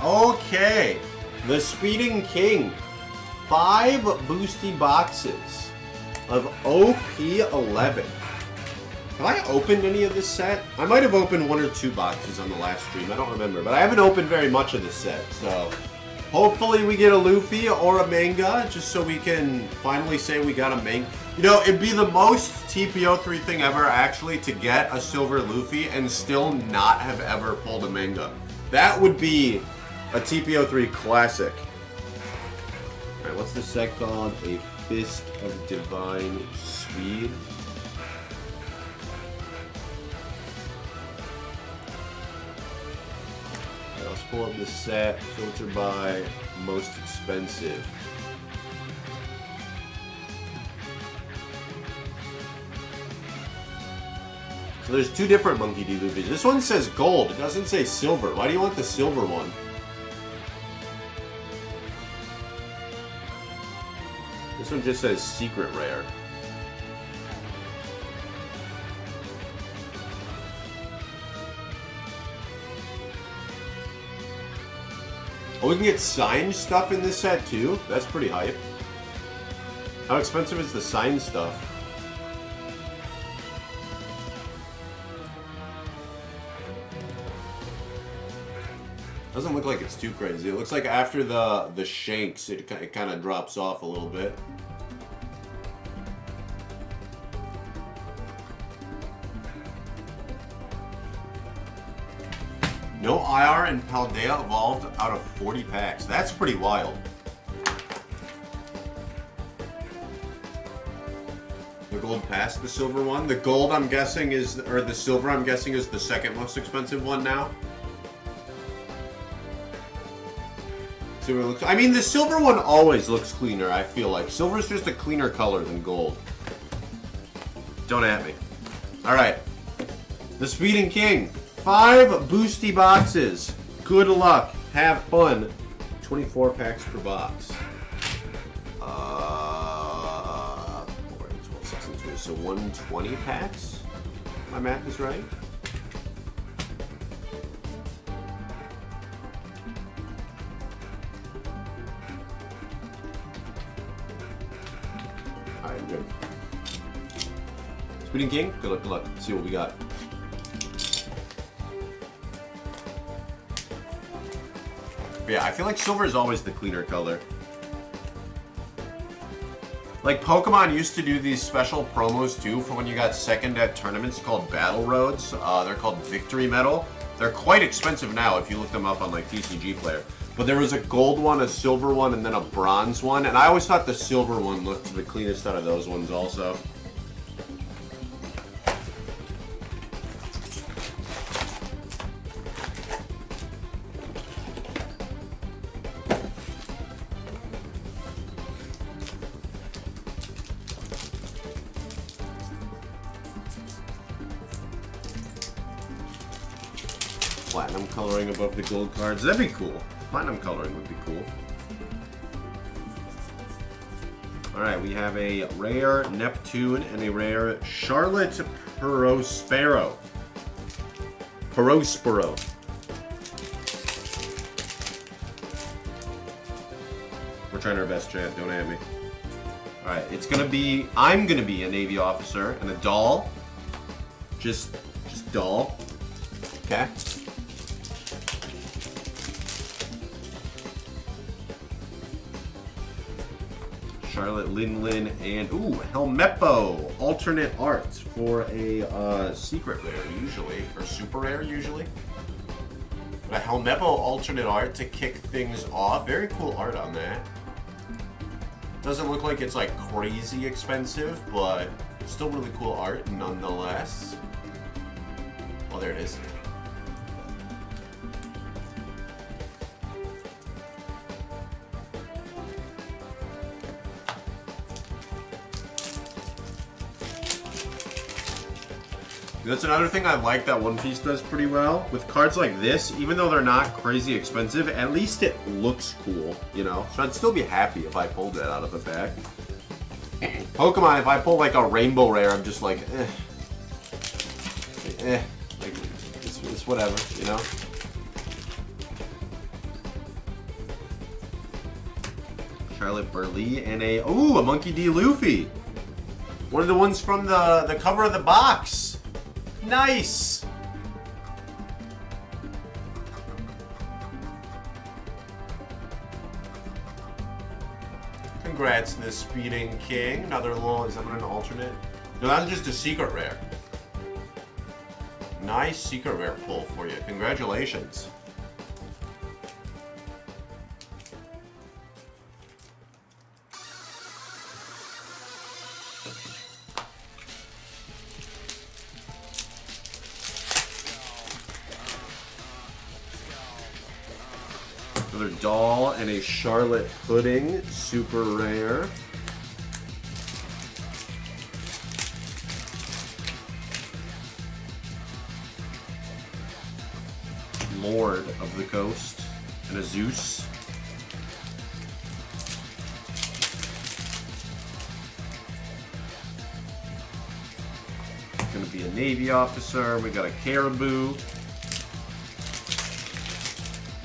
Okay, the Speeding King. 5 boosty boxes of OP11. Have I opened any of this set? I might have opened 1 or 2 boxes on the last stream. I don't remember, but I haven't opened very much of this set, so Hopefully we get a Luffy or a manga, just so we can finally say we got a manga. You know, it'd be the most TPO3 thing ever, actually, to get a silver Luffy and still not have ever pulled a manga. That would be a TPO3 classic. Alright, what's this set called? A Fist of Divine Speed. Let's pull up the set, filter by most expensive. So there's two different Monkey D. Luffys. This one says gold, it doesn't say silver. Why do you want the silver one? This one just says secret rare. Oh, we can get signed stuff in this set too? That's pretty hype. How expensive is the signed stuff? Doesn't look like it's too crazy. It looks like after the shanks, it kind of drops off a little bit. No IR and Paldea evolved out of 40 packs. That's pretty wild. The gold passed the silver one. The gold, I'm guessing, is, or the silver, I'm guessing, is the second most expensive one now. See what it looks. I mean, the silver one always looks cleaner, I feel like. Silver's just a cleaner color than gold. Don't at me. Alright. The Speeding King. 5 boosty boxes. Good luck. Have fun. 24 packs per box. 12, 16, so 120 packs? My math is right. Alright, good. Speeding King, good luck, good luck. Let's see what we got. Yeah, I feel like silver is always the cleaner color. Like, Pokemon used to do these special promos, too, for when you got second at tournaments called Battle Roads. They're called Victory Medal. They're quite expensive now if you look them up on, like, TCG Player. But there was a gold one, a silver one, and then a bronze one. And I always thought the silver one looked the cleanest out of those ones also. Platinum coloring above the gold cards. That'd be cool. Platinum coloring would be cool. Alright, we have a rare Neptune and a rare Charlotte Perospero. We're trying our best, chat. Don't at me. Alright, it's gonna be... I'm gonna be a Navy officer and a doll. Just doll. Okay. Charlotte Lin, and ooh, Helmeppo alternate art for a secret rare usually, or super rare usually. But a Helmeppo alternate art to kick things off. Very cool art on that. Doesn't look like it's like crazy expensive, but still really cool art nonetheless. Oh, there it is. That's another thing I like that One Piece does pretty well. With cards like this, even though they're not crazy expensive, at least it looks cool, you know? So I'd still be happy if I pulled that out of the pack. Pokemon, if I pull like a Rainbow Rare, I'm just like, like, it's whatever, you know? Charlotte Burley and a Monkey D. Luffy. One of the ones from the cover of the box. Nice! Congrats, the Speeding King. Another little, is that an alternate? No, that's just a secret rare. Nice secret rare pull for you. Congratulations. Another doll and a Charlotte Pudding, super rare. Lord of the Coast and a Zeus. Gonna be a Navy officer. We got a Caribou.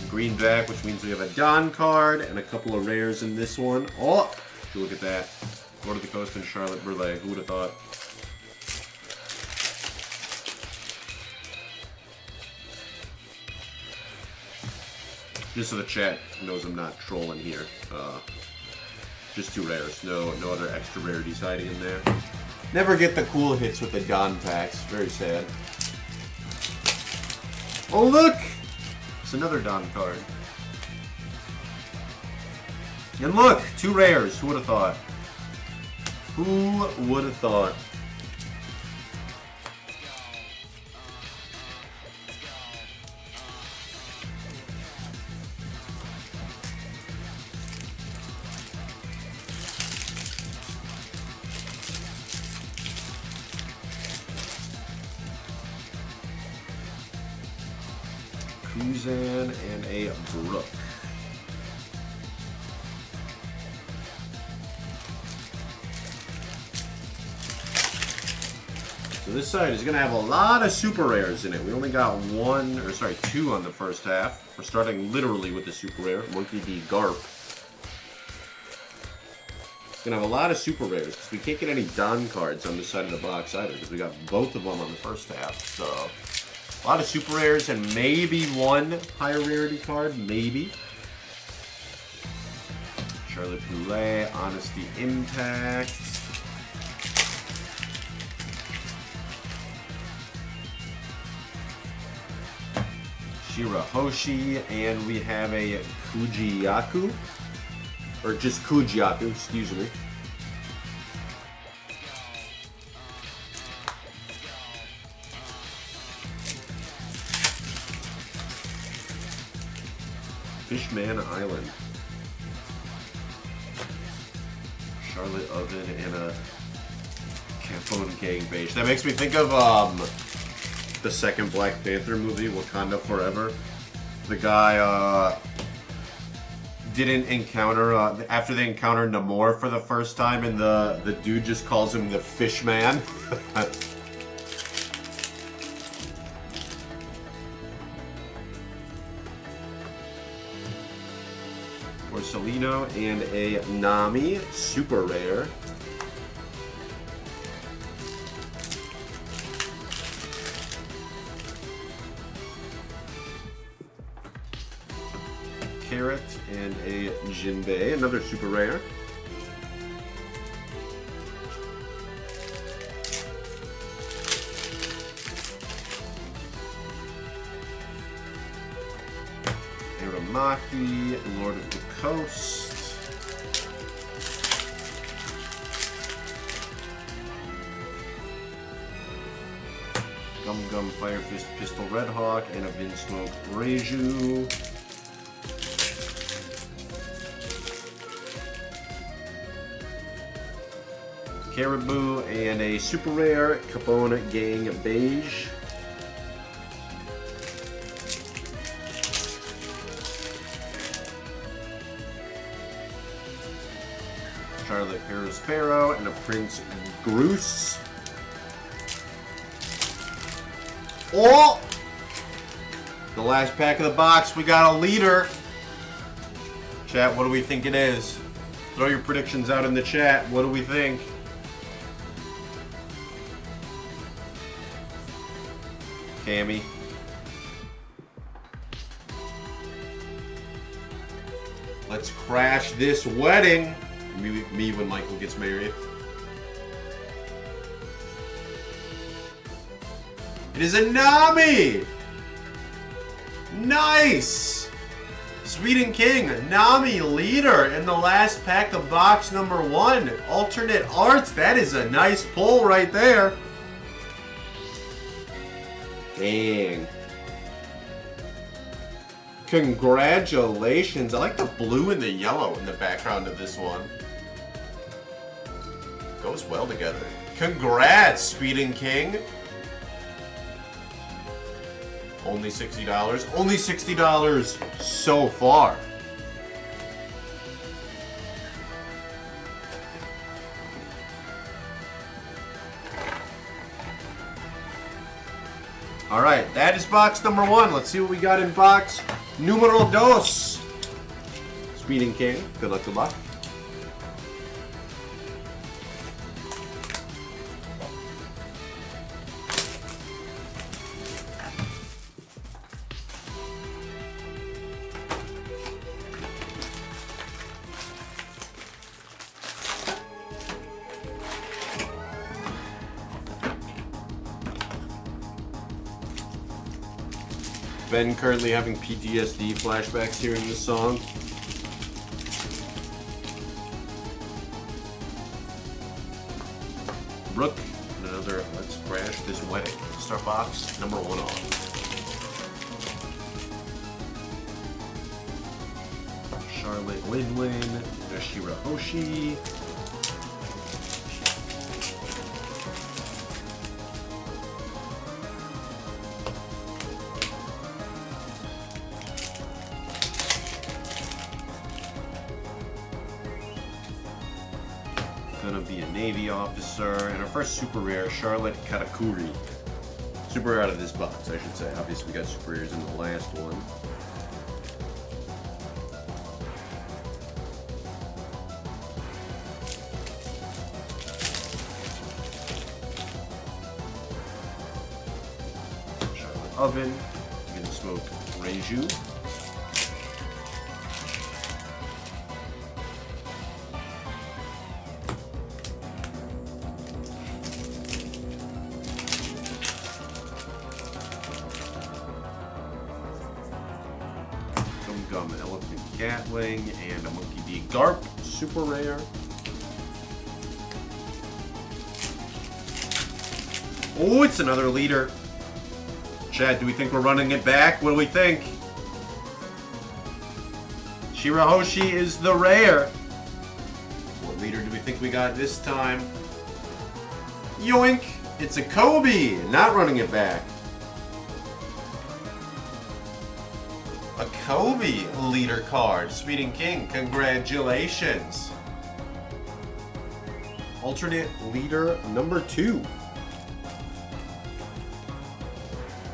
Greenback, which means we have a Don card and a couple of rares in this one. Oh, look at that. Lord of the Coast and Charlotte Burleigh. Who would have thought? Just so the chat knows I'm not trolling here. Just 2 rares. No other extra rarities hiding in there. Never get the cool hits with the Don packs. Very sad. Oh, look! It's another Don card. And look! 2 rares. Who would have thought? Who would have thought? Kuzan and a Brook. So this side is going to have a lot of super rares in it. We only got 2 on the first half. We're starting literally with the super rare, Monkey D. Garp. It's going to have a lot of super rares because we can't get any Don cards on this side of the box either because we got both of them on the first half. So a lot of super rares and maybe 1 higher rarity card, maybe. Charlotte Poulet, Honesty Impact. Shirahoshi, and we have a Kujiyaku. Or just Kujiyaku, excuse me. Fishman Island. Charlotte Oven and a Capone Gang beige. That makes me think of the second Black Panther movie, Wakanda Forever. The guy didn't encounter, after they encountered Namor for the first time, and the dude just calls him the Fishman. Porcelino and a Nami, super rare. Carrot and a Jinbei, another super rare. Aramaki, Lord of the Coast. Gum Gum Fire Fist Pistol Red Hawk and a Vinsmoke Reiju. Caribou and a super rare Capone Gang beige. Charlotte Perospero and a Prince Groose. Oh! The last pack of the box, we got a leader. Chat, what do we think it is? Throw your predictions out in the chat. What do we think? Cammy. Let's crash this wedding. Me when Michael gets married. It is a Nami! Nice! Sweden King, Nami leader in the last pack of box number 1. Alternate arts, that is a nice pull right there. Dang. Congratulations. I like the blue and the yellow in the background of this one. Goes well together. Congrats, Sweden King. Only $60. Only $60 so far. All right, that is box number 1. Let's see what we got in box numero dos. Speeding King, good luck, good luck. Ben currently having PTSD flashbacks hearing this song. Brooke, another Let's Crash This Wedding. Start box number 1 off. Charlotte Linlin, Yoshira Hoshi. Gonna be a Navy officer, and our first super rare, Charlotte Katakuri. Super rare out of this box, I should say. Obviously, we got super rares in the last one. Charlotte Oven. Gonna smoke Reiju. Gum Elephant Gatling and a Monkey D Garp, super rare. Oh, it's another leader. Chad, do we think we're running it back? What do we think? Shirahoshi is the rare. What leader do we think we got this time? Yoink! It's a Kobe, not running it back. A Kobe leader card. Sweden King, congratulations. Alternate leader number 2.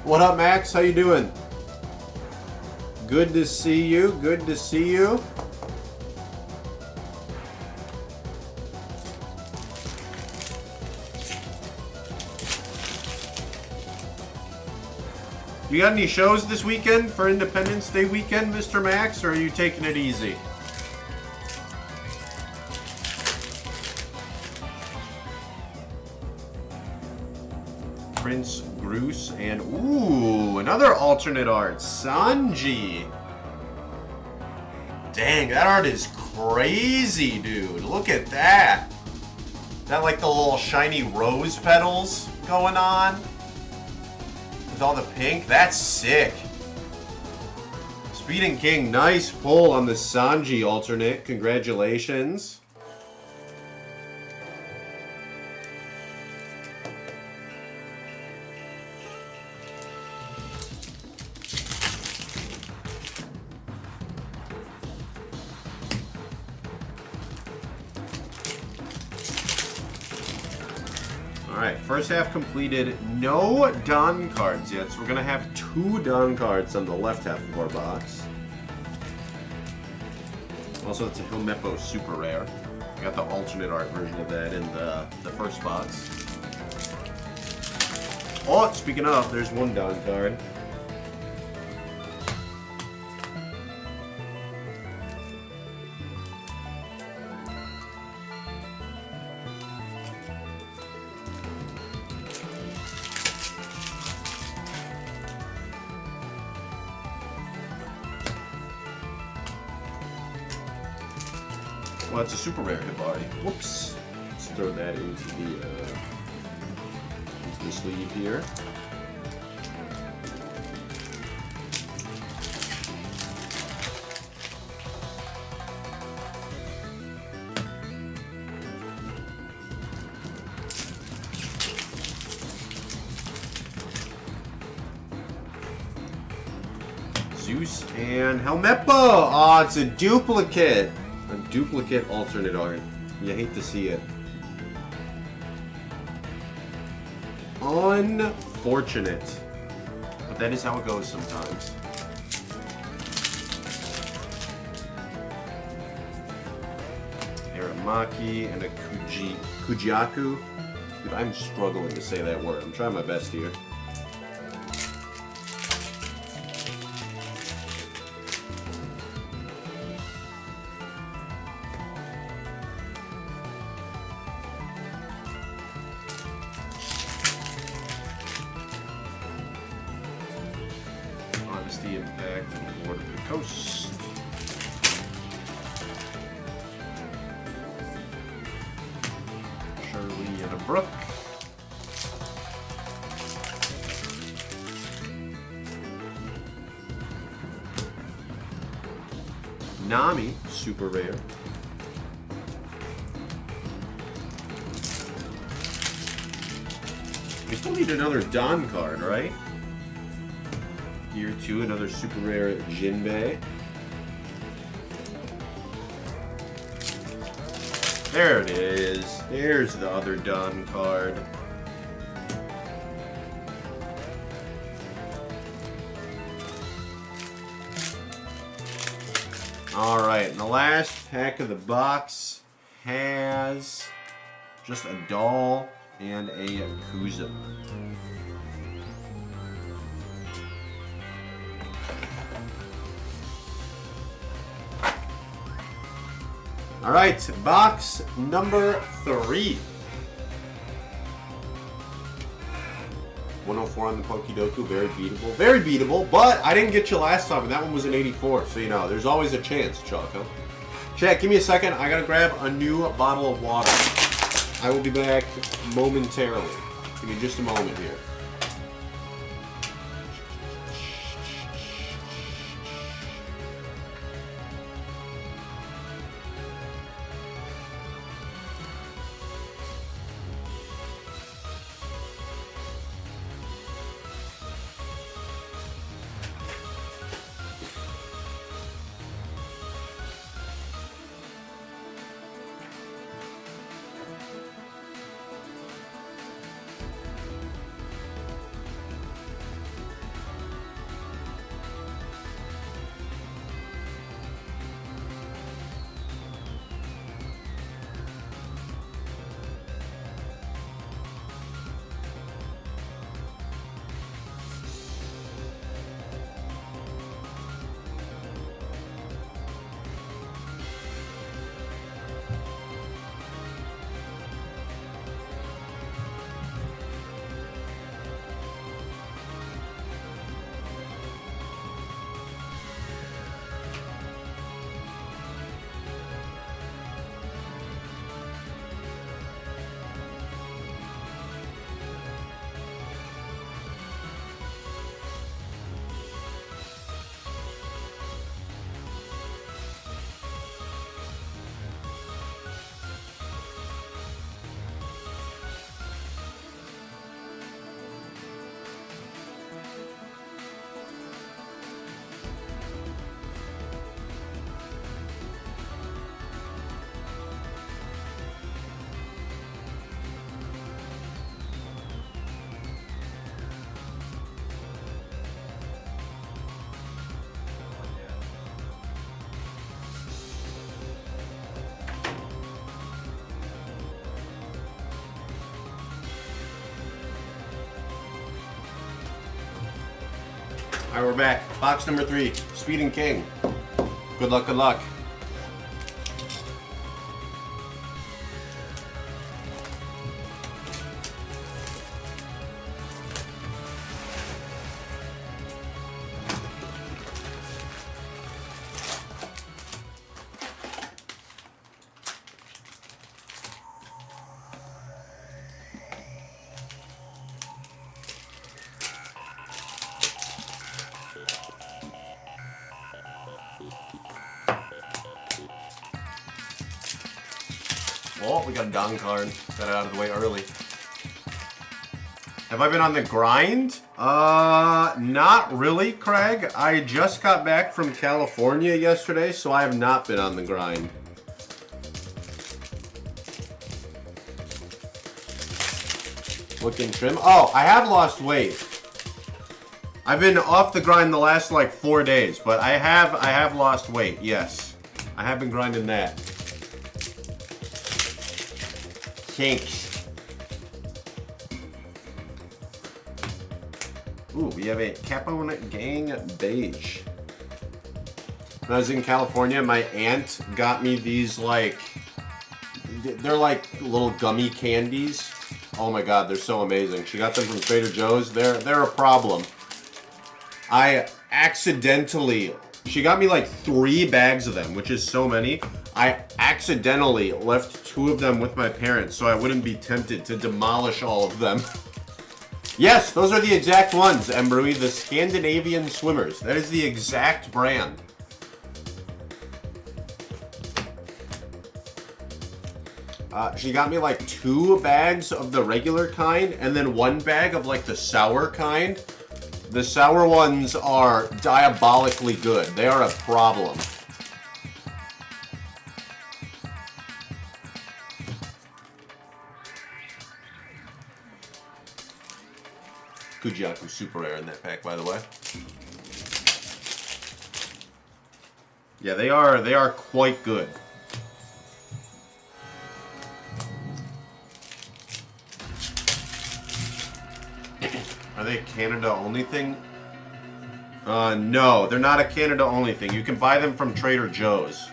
What up, Max? How you doing? Good to see you. Good to see you. You got any shows this weekend for Independence Day weekend, Mr. Max, or are you taking it easy? Prince Groose and ooh, another alternate art, Sanji. Dang, that art is crazy, dude. Look at that. That like the little shiny rose petals going on? With all the pink, that's sick. Speed and King, nice pull on the Sanji alternate. Congratulations. Alright, first half completed. No Don cards yet, so we're going to have 2 Don cards on the left half of our box. Also, it's a Hilmepo super rare. I got the alternate art version of that in the first box. Oh, speaking of, there's 1 Don card. Well, that's a super rare Hibari. Whoops. Let's throw that into the sleeve here. Zeus and Helmeppo! Oh, it's a duplicate! A duplicate alternate art. You hate to see it. Unfortunate. But that is how it goes sometimes. Aramaki and a Kujiaku. Dude, I'm struggling to say that word. I'm trying my best here. Honesty, Impact, and Lord of the Coast. Shirley and a Brook. Nami, super rare. We still need another Don card, right? Gear 2, another super rare Jinbei. There it is. There's the other Don card. Alright, and the last pack of the box has just a doll and a Yakuza. Alright, box number 3. 104 on the Pokidoku, very beatable. Very beatable, but I didn't get you last time, and that one was an 84, so you know, there's always a chance, Choco. Chat, give me a second. I gotta grab a new bottle of water. I will be back momentarily. Give me just a moment here. Alright, we're back. Box number 3, Speeding King. Good luck, good luck. Oh, we got a Don card. Got it out of the way early. Have I been on the grind? Not really, Craig. I just got back from California yesterday, so I have not been on the grind. Looking trim. Oh, I have lost weight. I've been off the grind the last like 4 days, but I have lost weight. Yes, I have been grinding that. Kinks. Ooh, we have a Capone Gang Beige. When I was in California, my aunt got me these like, they're like little gummy candies. Oh my god, they're so amazing. She got them from Trader Joe's. They're a problem. I accidentally, she got me like 3 bags of them, which is so many. I accidentally left 2 of them with my parents so I wouldn't be tempted to demolish all of them. Yes, those are the exact ones, Embrewy, the Scandinavian Swimmers. That is the exact brand. She got me like 2 bags of the regular kind and then 1 bag of like the sour kind. The sour ones are diabolically good. They are a problem. Kujaku super rare in that pack, by the way. Yeah, they are quite good. Are they a Canada only thing? No, they're not a Canada only thing. You can buy them from Trader Joe's.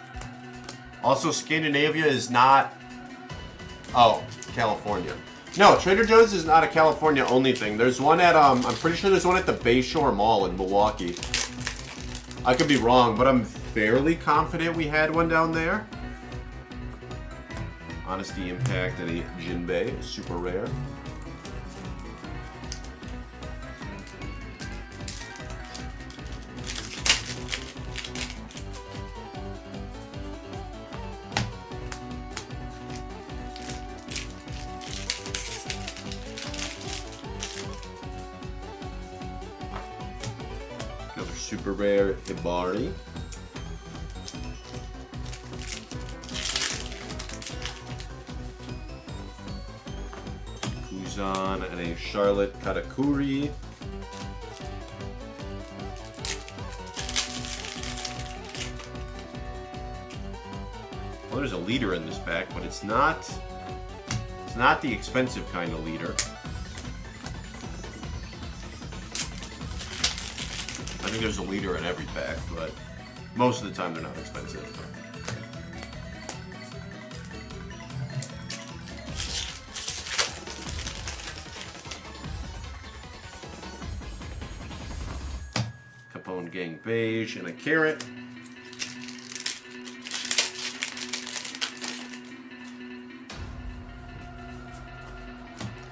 Also, Scandinavia is not... Oh, California. No, Trader Joe's is not a California only thing. There's one at, I'm pretty sure there's one at the Bayshore Mall in Milwaukee. I could be wrong, but I'm fairly confident we had one down there. Honesty Impact and a Jinbei, super rare. Super rare Hibari. Kuzan and a Charlotte Katakuri. Well, there's a leader in this pack, but it's not the expensive kind of leader. I think there's a leader in every pack, but most of the time they're not expensive. Capone Gang Beige and a Carrot.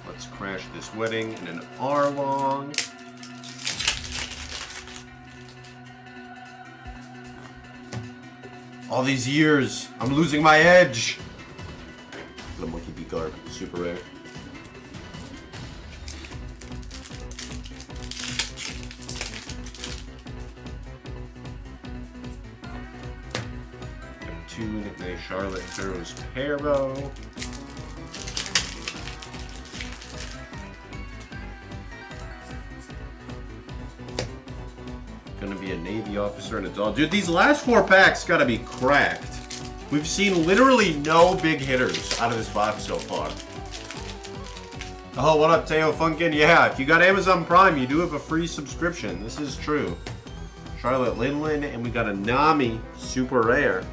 Let's crash this wedding in an R-Long. All these years, I'm losing my edge. The Monkey D Garb, super rare. Neptune, a Charlotte Pharaoh's Parvo. Gonna be a Navy officer and a dog. Dude, these last 4 packs gotta be cracked. We've seen literally no big hitters out of this box so far. Oh, what up, Teo Funkin? Yeah, if you got Amazon Prime, you do have a free subscription. This is true. Charlotte Lindland, and we got a Nami, super rare.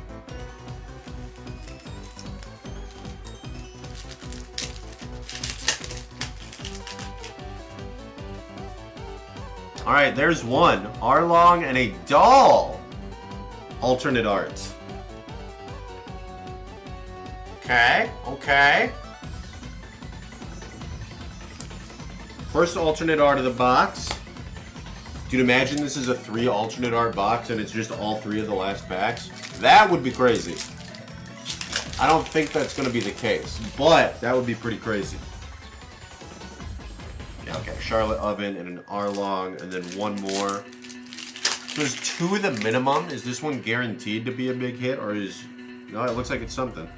Alright, there's one. R-Long and a doll. Alternate art. Okay, okay. First alternate art of the box. Dude, imagine this is a 3 alternate art box and it's just all 3 of the last packs. That would be crazy. I don't think that's going to be the case, but that would be pretty crazy. Yeah, okay. Charlotte Oven and an Arlong, and then one more. So there's 2 of the minimum. Is this one guaranteed to be a big hit, or is... No, it looks like it's something.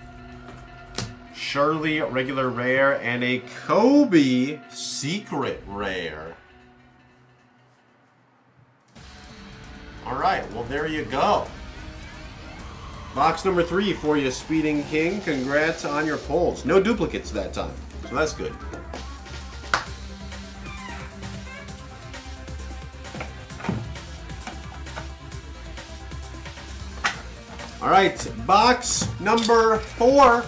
Shirley regular rare and a Kobe secret rare. Alright, well there you go. Box number 3 for you, Speeding King. Congrats on your pulls. No duplicates that time, so that's good. Alright, box number 4.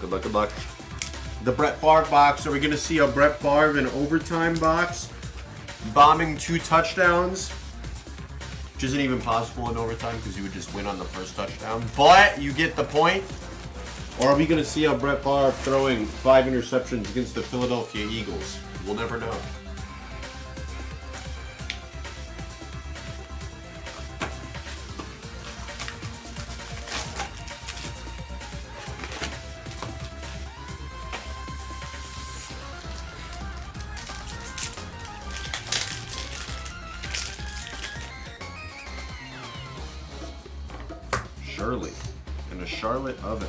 Good luck, good luck. The Brett Favre box. So we're going to see a Brett Favre in overtime box. Bombing 2 touchdowns. Which isn't even possible in overtime because you would just win on the first touchdown. But you get the point. Or are we going to see a Brett Favre throwing 5 interceptions against the Philadelphia Eagles? We'll never know. Shirley in a Charlotte Oven.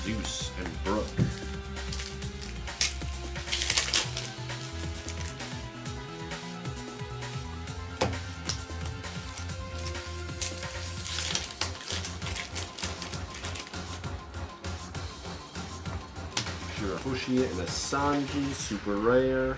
Zeus and Brooke. Shirahoshi and a Sanji, super rare.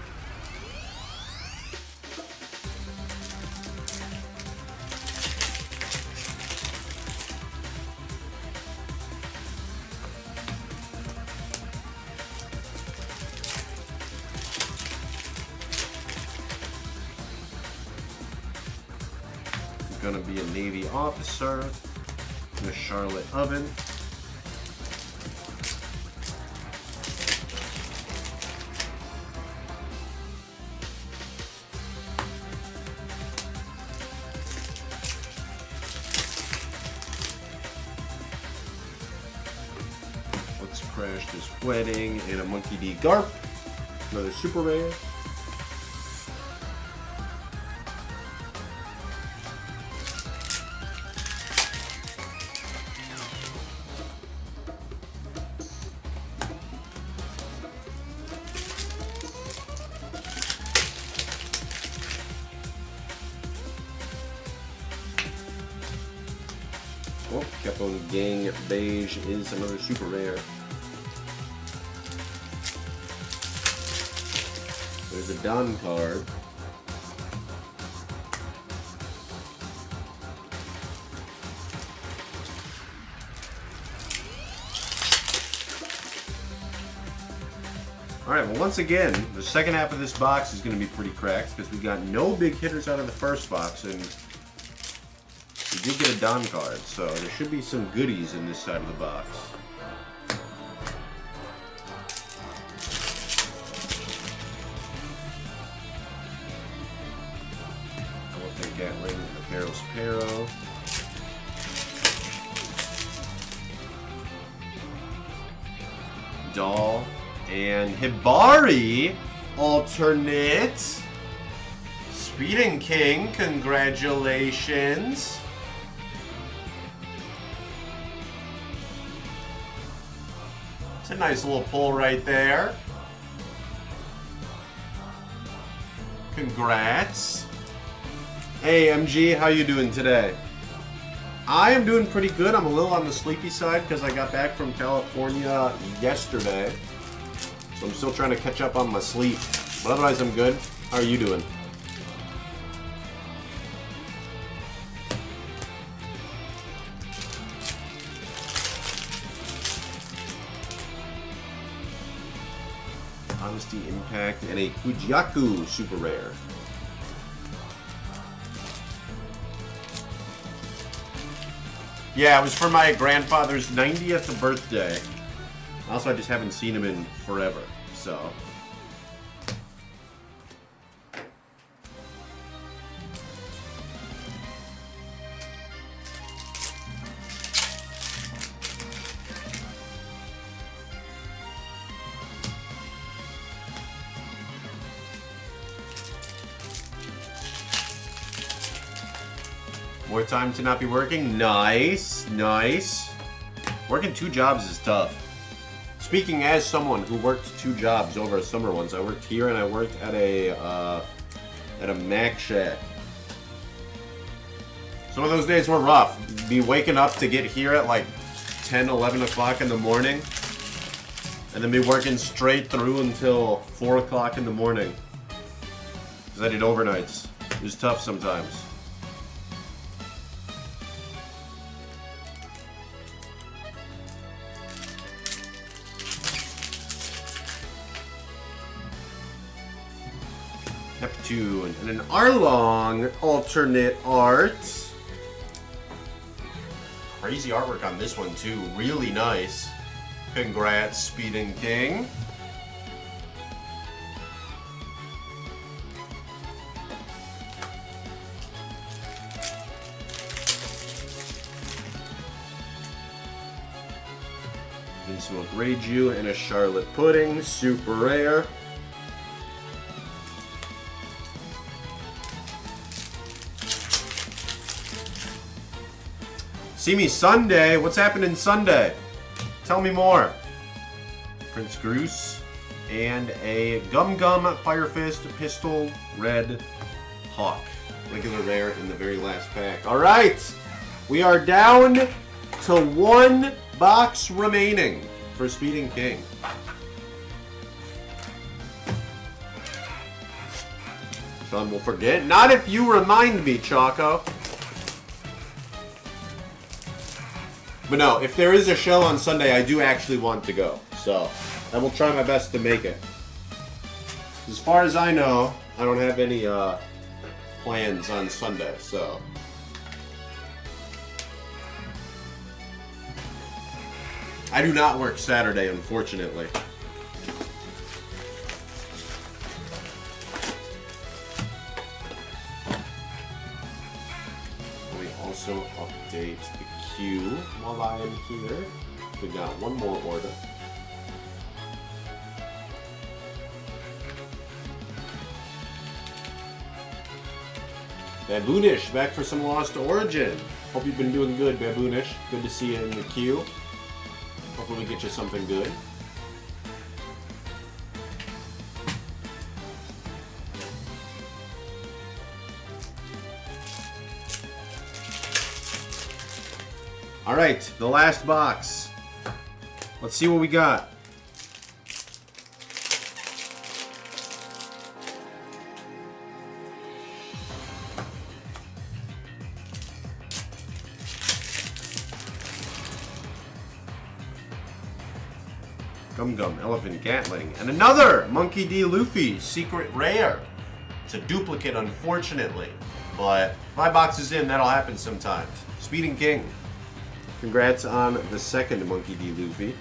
Gonna be a Navy officer in a Charlotte Oven. Let's crash this wedding and a Monkey D. Garp. Another super rare. Oh, Capone Gang Beige is another super rare. There's a Don card. Alright, well once again, the second half of this box is going to be pretty cracked because we got no big hitters out of the first box, and we did get a Don card, so there should be some goodies in this side of the box. I want that Gatling and the Peros Pero. Doll and Hibari alternate. Speeding King, congratulations. It's a nice little pull right there. Congrats. Hey MG, how you doing today? I am doing pretty good. I'm a little on the sleepy side because I got back from California yesterday. So I'm still trying to catch up on my sleep. But otherwise I'm good. How are you doing? Honesty Impact and a Kujaku super rare. Yeah, it was for my grandfather's 90th birthday. Also, I just haven't seen him in forever, so. More time to not be working. Nice, nice. Working 2 jobs is tough. Speaking as someone who worked 2 jobs over a summer once, I worked here and I worked at a Mac Shack. Some of those days were rough. Be waking up to get here at like 10, 11 o'clock in the morning, and then be working straight through until 4 o'clock in the morning. Because I did overnights. It was tough sometimes. Neptune and an Arlong alternate art. Crazy artwork on this one too. Really nice. Congrats, Speeding King. Smoke Reiju and a Charlotte Pudding, super rare. See me Sunday. What's happening Sunday? Tell me more. Prince Groose and a Gum Gum Fire Fist Pistol Red Hawk. Regular rare in the very last pack. All right, we are down to 1 box remaining for Speeding King. Sean will forget. Not if you remind me, Choco. But no, if there is a show on Sunday, I do actually want to go. So, I will try my best to make it. As far as I know, I don't have any plans on Sunday, so... I do not work Saturday, unfortunately. We also update the queue while I am here. We got one more order. Baboonish, back for some Lost Origin. Hope you've been doing good, Baboonish. Good to see you in the queue. Hopefully we get you something good. All right, the last box. Let's see what we got. Gum Gum, Elephant Gatling, and another Monkey D. Luffy secret rare. It's a duplicate, unfortunately, but 5 boxes in, that'll happen sometimes. Speeding King, congrats on the second Monkey D. Luffy.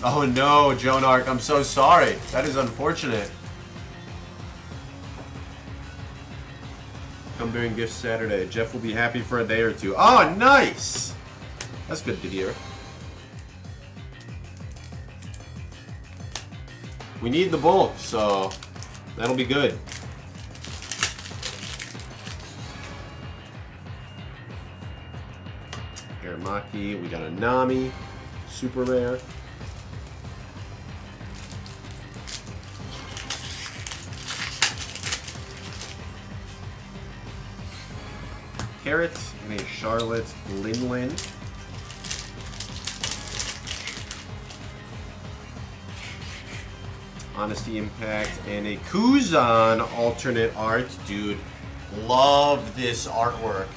Oh no, Joan Arc, I'm so sorry. That is unfortunate. Come during Gift Saturday. Jeff will be happy for a day or 2. Oh, nice! That's good to hear. We need the bulk, so that'll be good. Aramaki, we got a Nami, super rare. Carrot and a Charlotte Lin. Honesty Impact and a Kuzan alternate art. Dude, love this artwork.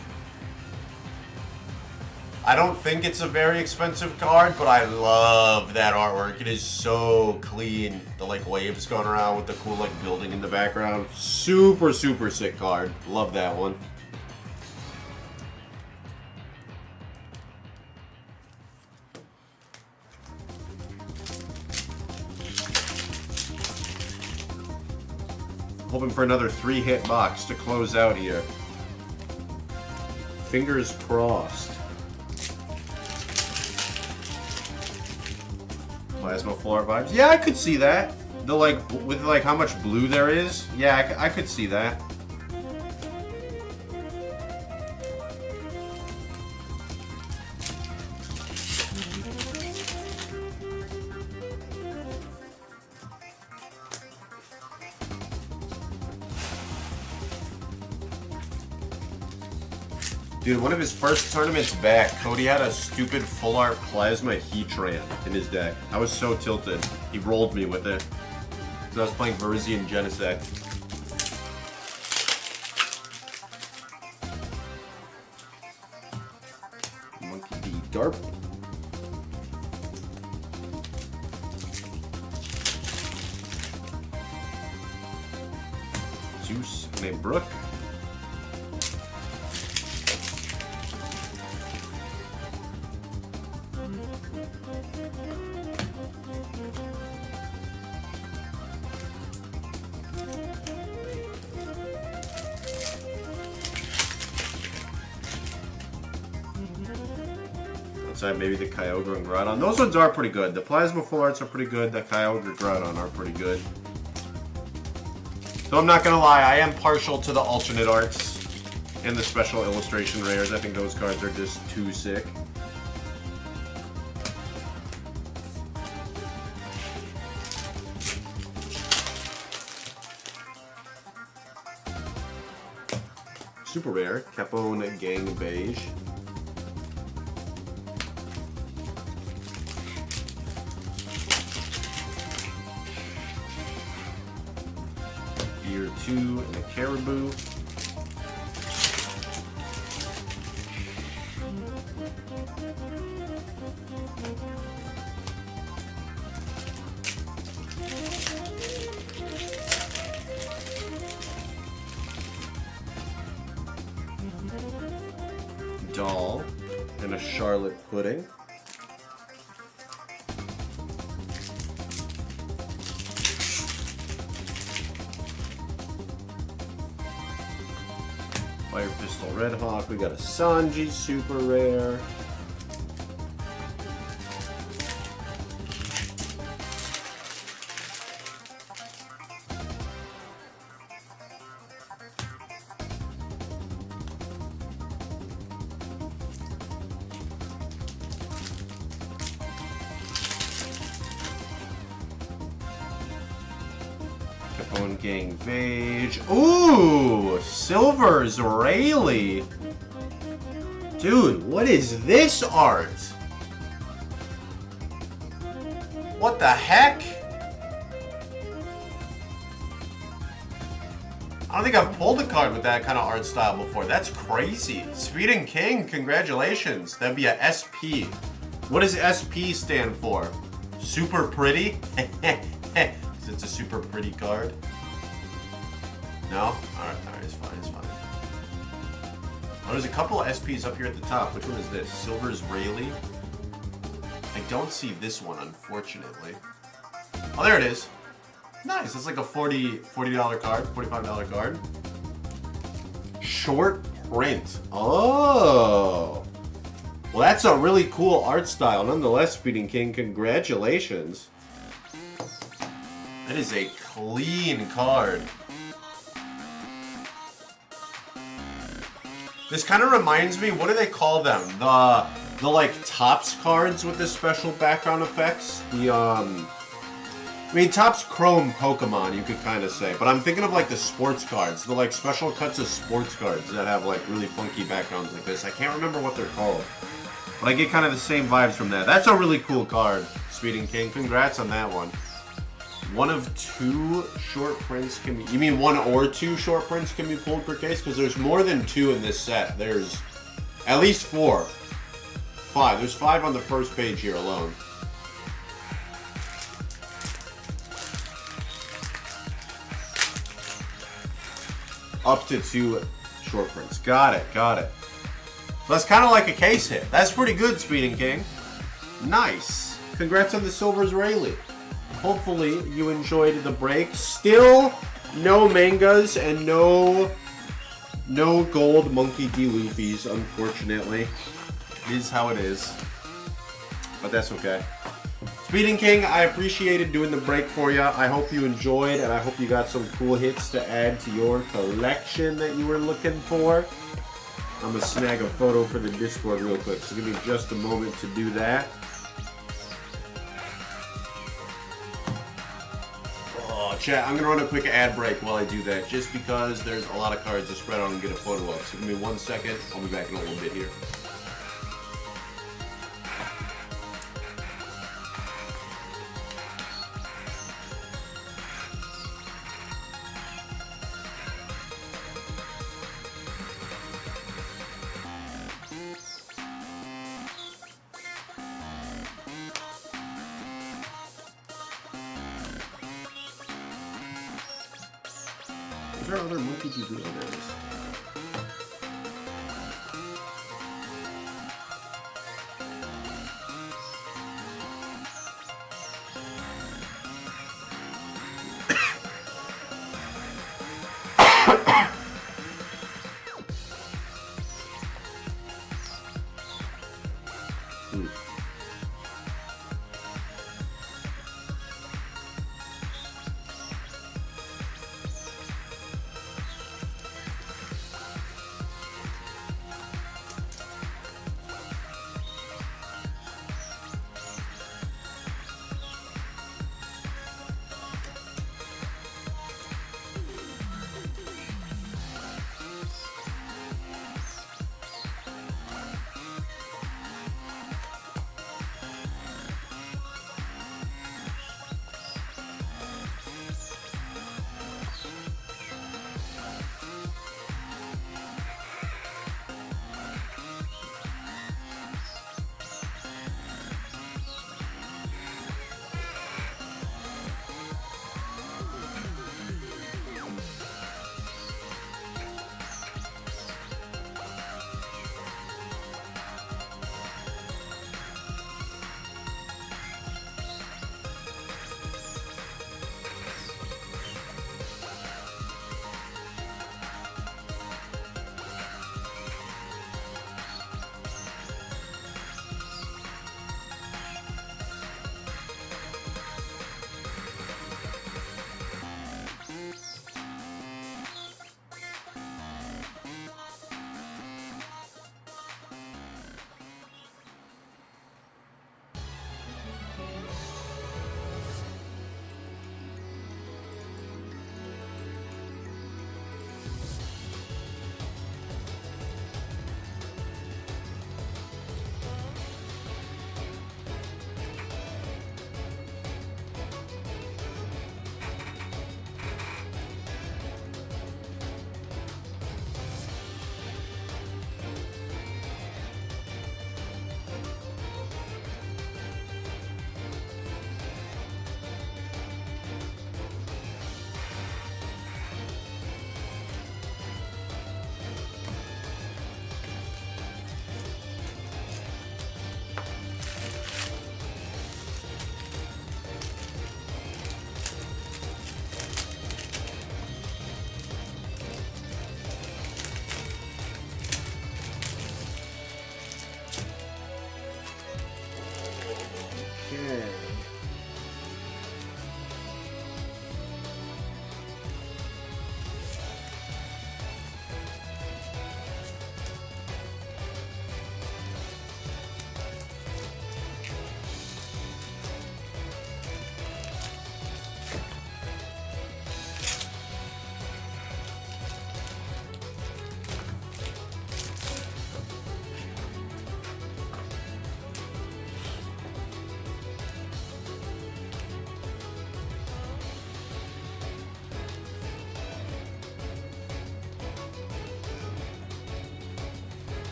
I don't think it's a very expensive card, but I love that artwork. It is so clean. The like waves going around with the cool like building in the background. Super, super sick card. Love that one. Hoping for another 3-hit box to close out here. Fingers crossed. Plasma full art vibes. Yeah, I could see that. The like with like how much blue there is. Yeah, I could see that. Dude, one of his first tournaments back, Cody had a stupid full art plasma Heatran in his deck. I was so tilted. He rolled me with it. So I was playing Verizian Genesect. Monkey D. Darp. Zeus named Brooke. Outside maybe the Kyogre and Groudon. Those ones are pretty good. The Plasma Full Arts are pretty good. The Kyogre and Groudon are pretty good. So I'm not gonna lie, I am partial to the alternate arts and the special illustration rares. I think those cards are just too sick. Super rare, Capone Gang Beige. Gear 2 and a Caribou. Doll and a Charlotte Pudding. Fire Pistol Red Hawk. We got a Sanji super rare. Capone Gang Beige. Ooh! Silver's Rayleigh. Dude, what is this art? What the heck? I don't think I've pulled a card with that kind of art style before. That's crazy. Speeding King, congratulations. That'd be a SP. What does SP stand for? Super pretty? It's a super pretty card. No? Alright, it's fine, it's fine. Oh, there's a couple of SPs up here at the top. Which one is this? Silver's Rayleigh? I don't see this one, unfortunately. Oh, there it is. Nice, it's like a $40 card, $45 card. Short print. Oh! Well, that's a really cool art style. Nonetheless, Speeding King, congratulations. That is a clean card. This kind of reminds me, what do they call them? The like Topps cards with the special background effects. I mean Topps Chrome Pokemon, you could kind of say, but I'm thinking of like the sports cards, the like special cuts of sports cards that have like really funky backgrounds like this. I can't remember what they're called, but I get kind of the same vibes from that. That's a really cool card, Speeding King. Congrats on that one. One of two short prints can be... You mean one or two short prints can be pulled per case? Because there's more than two in this set. There's at least 4. 5. There's 5 on the first page here alone. Up to 2 short prints. Got it, got it. That's kind of like a case hit. That's pretty good, Speeding King. Nice. Congrats on the Silver's Rayleigh. Hopefully you enjoyed the break. Still no mangas and no gold Monkey D. Luffy's, unfortunately. It is how it is. But that's okay. Speeding King, I appreciated doing the break for you. I hope you enjoyed, and I hope you got some cool hits to add to your collection that you were looking for. I'm going to snag a photo for the Discord real quick, so give me just a moment to do that. Oh, chat, I'm going to run a quick ad break while I do that, just because there's a lot of cards to spread out and get a photo of. So give me 1 second. I'll be back in a little bit here. Is there other monkey TV? Oh, there it is.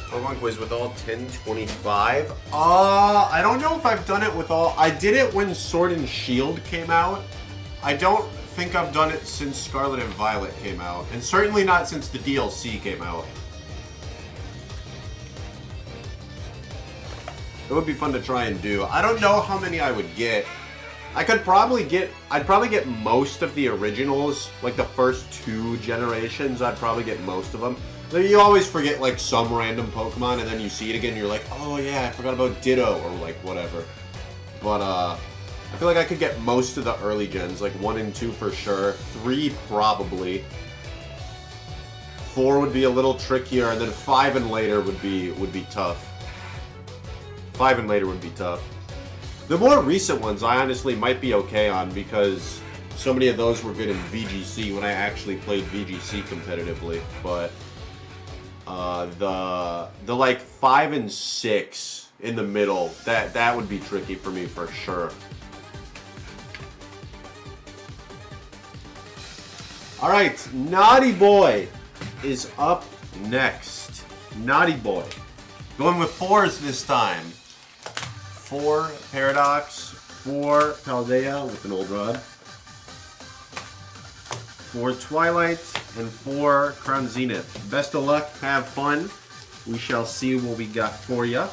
Pokemon quiz with all 1025. I don't know if I've done it with all. I did it when Sword and Shield came out. I don't think I've done it since Scarlet and Violet came out, and certainly not since the DLC came out. It would be fun to try and do. I don't know how many I would get. I'd probably get most of the originals, like the first 2 generations. I'd probably get most of them. You always forget like some random Pokemon, and then you see it again, and you're like, oh yeah, I forgot about Ditto, or like whatever. But I feel like I could get most of the early gens, like 1 and 2 for sure, 3 probably. 4 would be a little trickier, and then 5 and later would be tough. 5 and later would be tough. The more recent ones I honestly might be okay on, because so many of those were good in VGC when I actually played VGC competitively. But the like 5 and 6 in the middle, that would be tricky for me for sure. All right, Naughty Boy is up next. Naughty Boy. Going with 4s this time. 4 Paradox, 4 Paldea with an old rod, 4 Twilight, and 4 Crown Zenith. Best of luck, have fun. We shall see what we got for ya.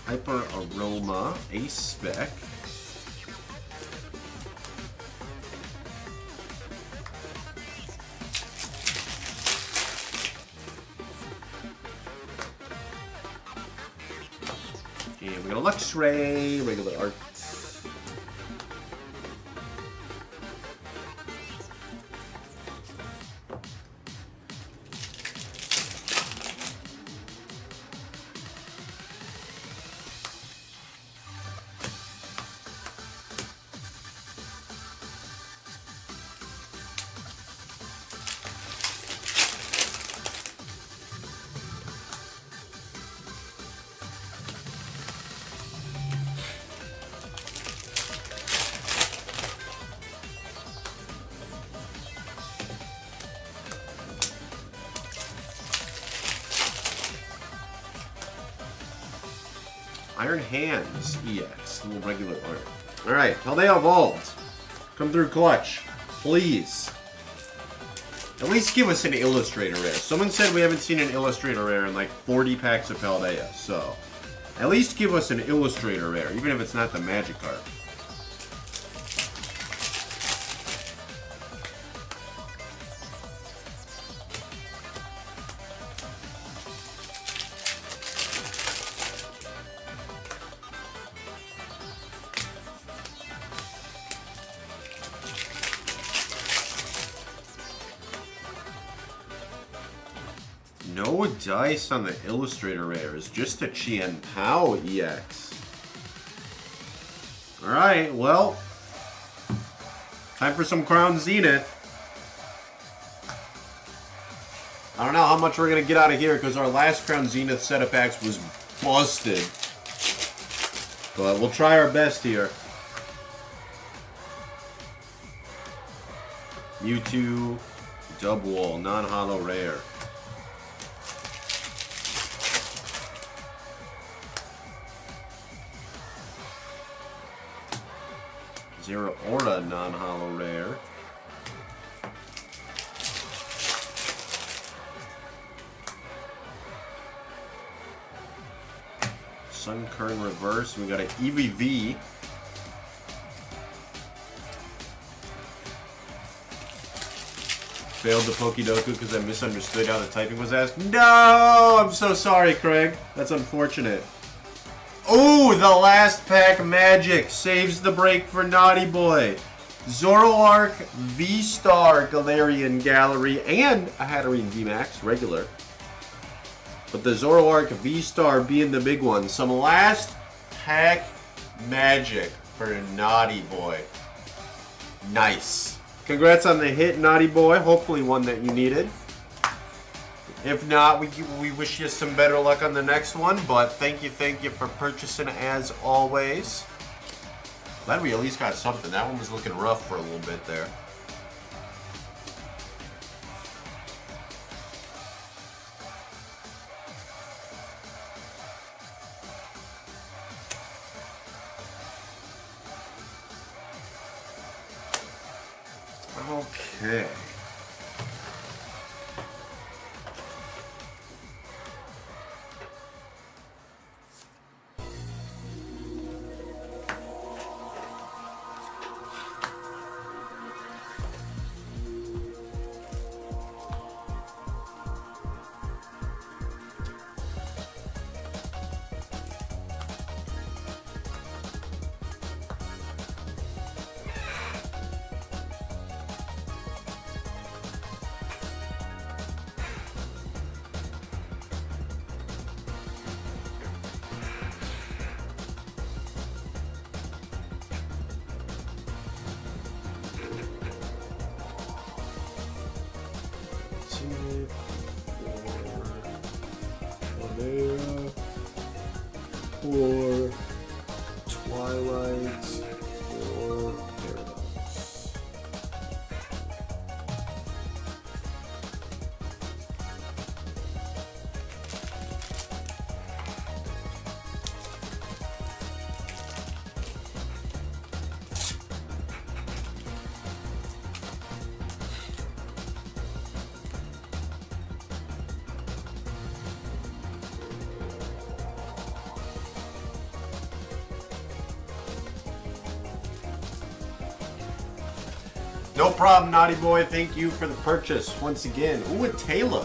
Hyper Aroma, Ace Spec. And we got a Luxray, regular art. Iron Hands EX, little regular art. Alright, how they evolved. Come through clutch, please. At least give us an Illustrator Rare. Someone said we haven't seen an Illustrator Rare in like 40 packs of Paldea, so at least give us an Illustrator Rare, even if it's not the Magikarp. No dice on the Illustrator Rares, just a Chien Pao EX. Alright, well, time for some Crown Zenith. I don't know how much we're going to get out of here because our last Crown Zenith set of packs was busted. But we'll try our best here. Mewtwo, Dubwall, non-holo rare. Zero Orta, non-holo rare. Sunkern reverse. We got an EVV. Failed the Pokedoku because I misunderstood how the typing was asked. No! I'm so sorry, Craig. That's unfortunate. Oh, the last pack magic saves the break for Naughty Boy. Zoroark, V-Star, Galarian Gallery, and a Hatterene VMAX, regular. But the Zoroark V-Star being the big one. Some last pack magic for Naughty Boy. Nice. Congrats on the hit, Naughty Boy. Hopefully one that you needed. If not, we wish you some better luck on the next one. But thank you for purchasing as always. Glad we at least got something. That one was looking rough for a little bit there. Okay. Or Twilight or Paradox. No problem, Naughty Boy. Thank you for the purchase once again. Ooh, a Taylor.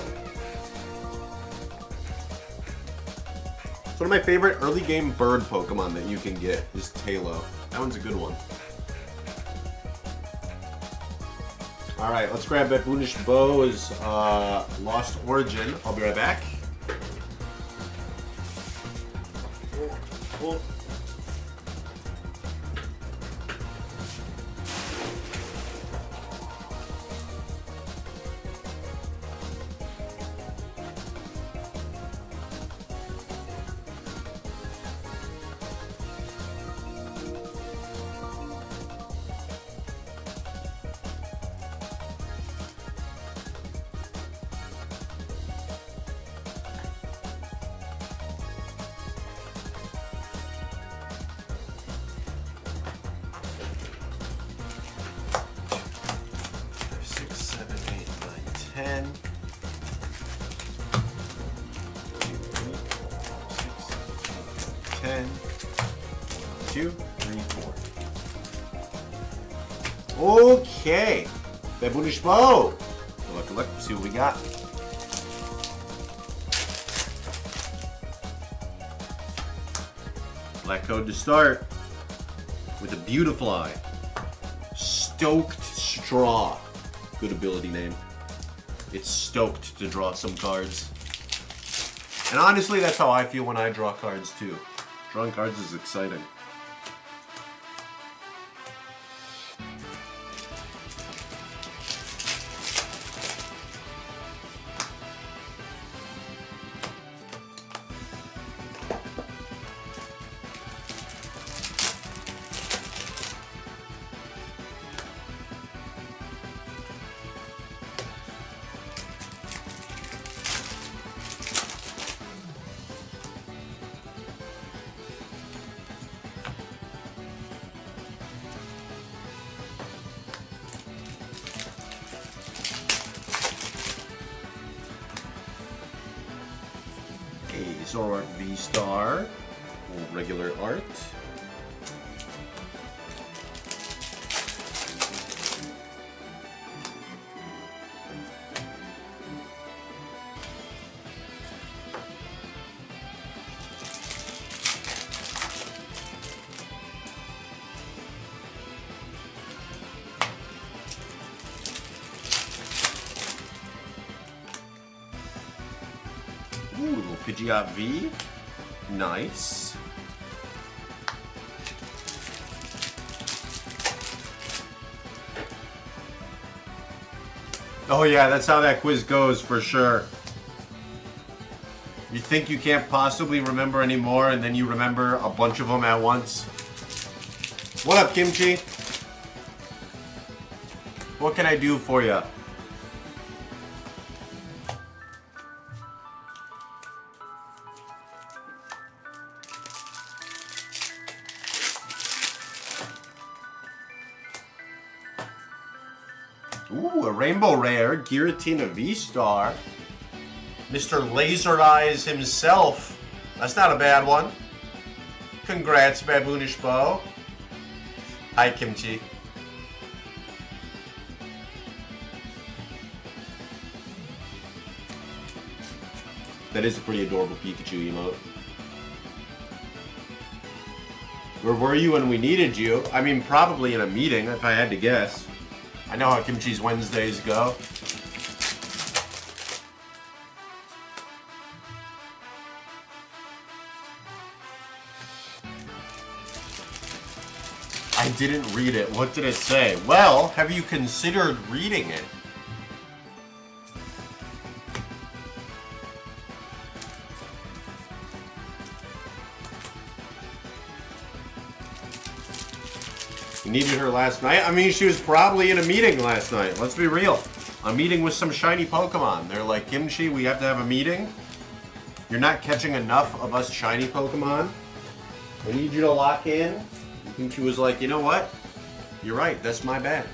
It's one of my favorite early game bird Pokemon that you can get is Taylor. That one's a good one. Alright, let's grab Baboonish Bow's Lost Origin. I'll be right back. Oh. Okay, Baboonish Bow. Good luck, see what we got. Black code to start with a beautiful eye. Stoked Straw. Good ability name. It's stoked to draw some cards. And honestly, that's how I feel when I draw cards too. Drawing cards is exciting. Zoroark V-Star, regular art. Ooh, little Pidgeot V. Nice. Oh yeah, that's how that quiz goes for sure. You think you can't possibly remember anymore, and then you remember a bunch of them at once? What up, Kimchi? What can I do for you? Ooh, a rainbow rare, Giratina V-Star. Mr. Laser Eyes himself. That's not a bad one. Congrats, Baboonish Bo. Hi, Kimchi. That is a pretty adorable Pikachu emote. Where were you when we needed you? I mean, probably in a meeting, if I had to guess. I know how Kimchi's Wednesdays go. I didn't read it. What did it say? Well, have you considered reading it? You needed her last night? I mean, she was probably in a meeting last night. Let's be real. A meeting with some shiny Pokemon. They're like, Kimchi, we have to have a meeting. You're not catching enough of us shiny Pokemon. I need you to lock in. Kimchi was like, you know what? You're right. That's my bad.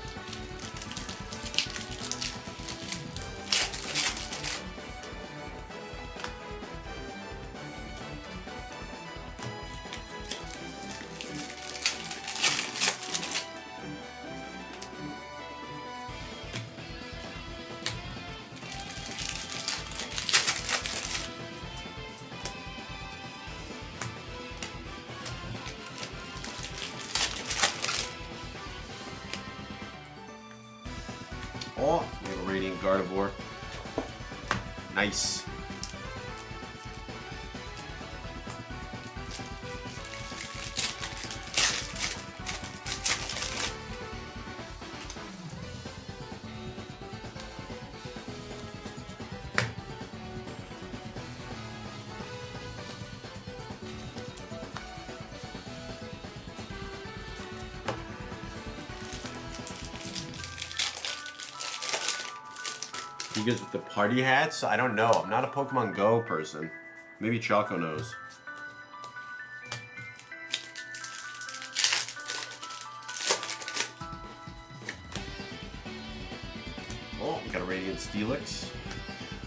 Oh, we have a Radiant Gardevoir. Nice. You guys with the party hats? I don't know. I'm not a Pokemon Go person. Maybe Choco knows. Oh, we got a Radiant Steelix.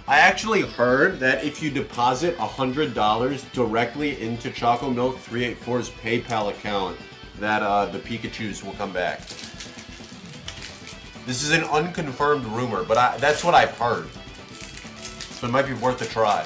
I actually heard that if you deposit $100 directly into Choco Milk 384's PayPal account, that the Pikachus will come back. This is an unconfirmed rumor, but that's what I've heard. So it might be worth a try.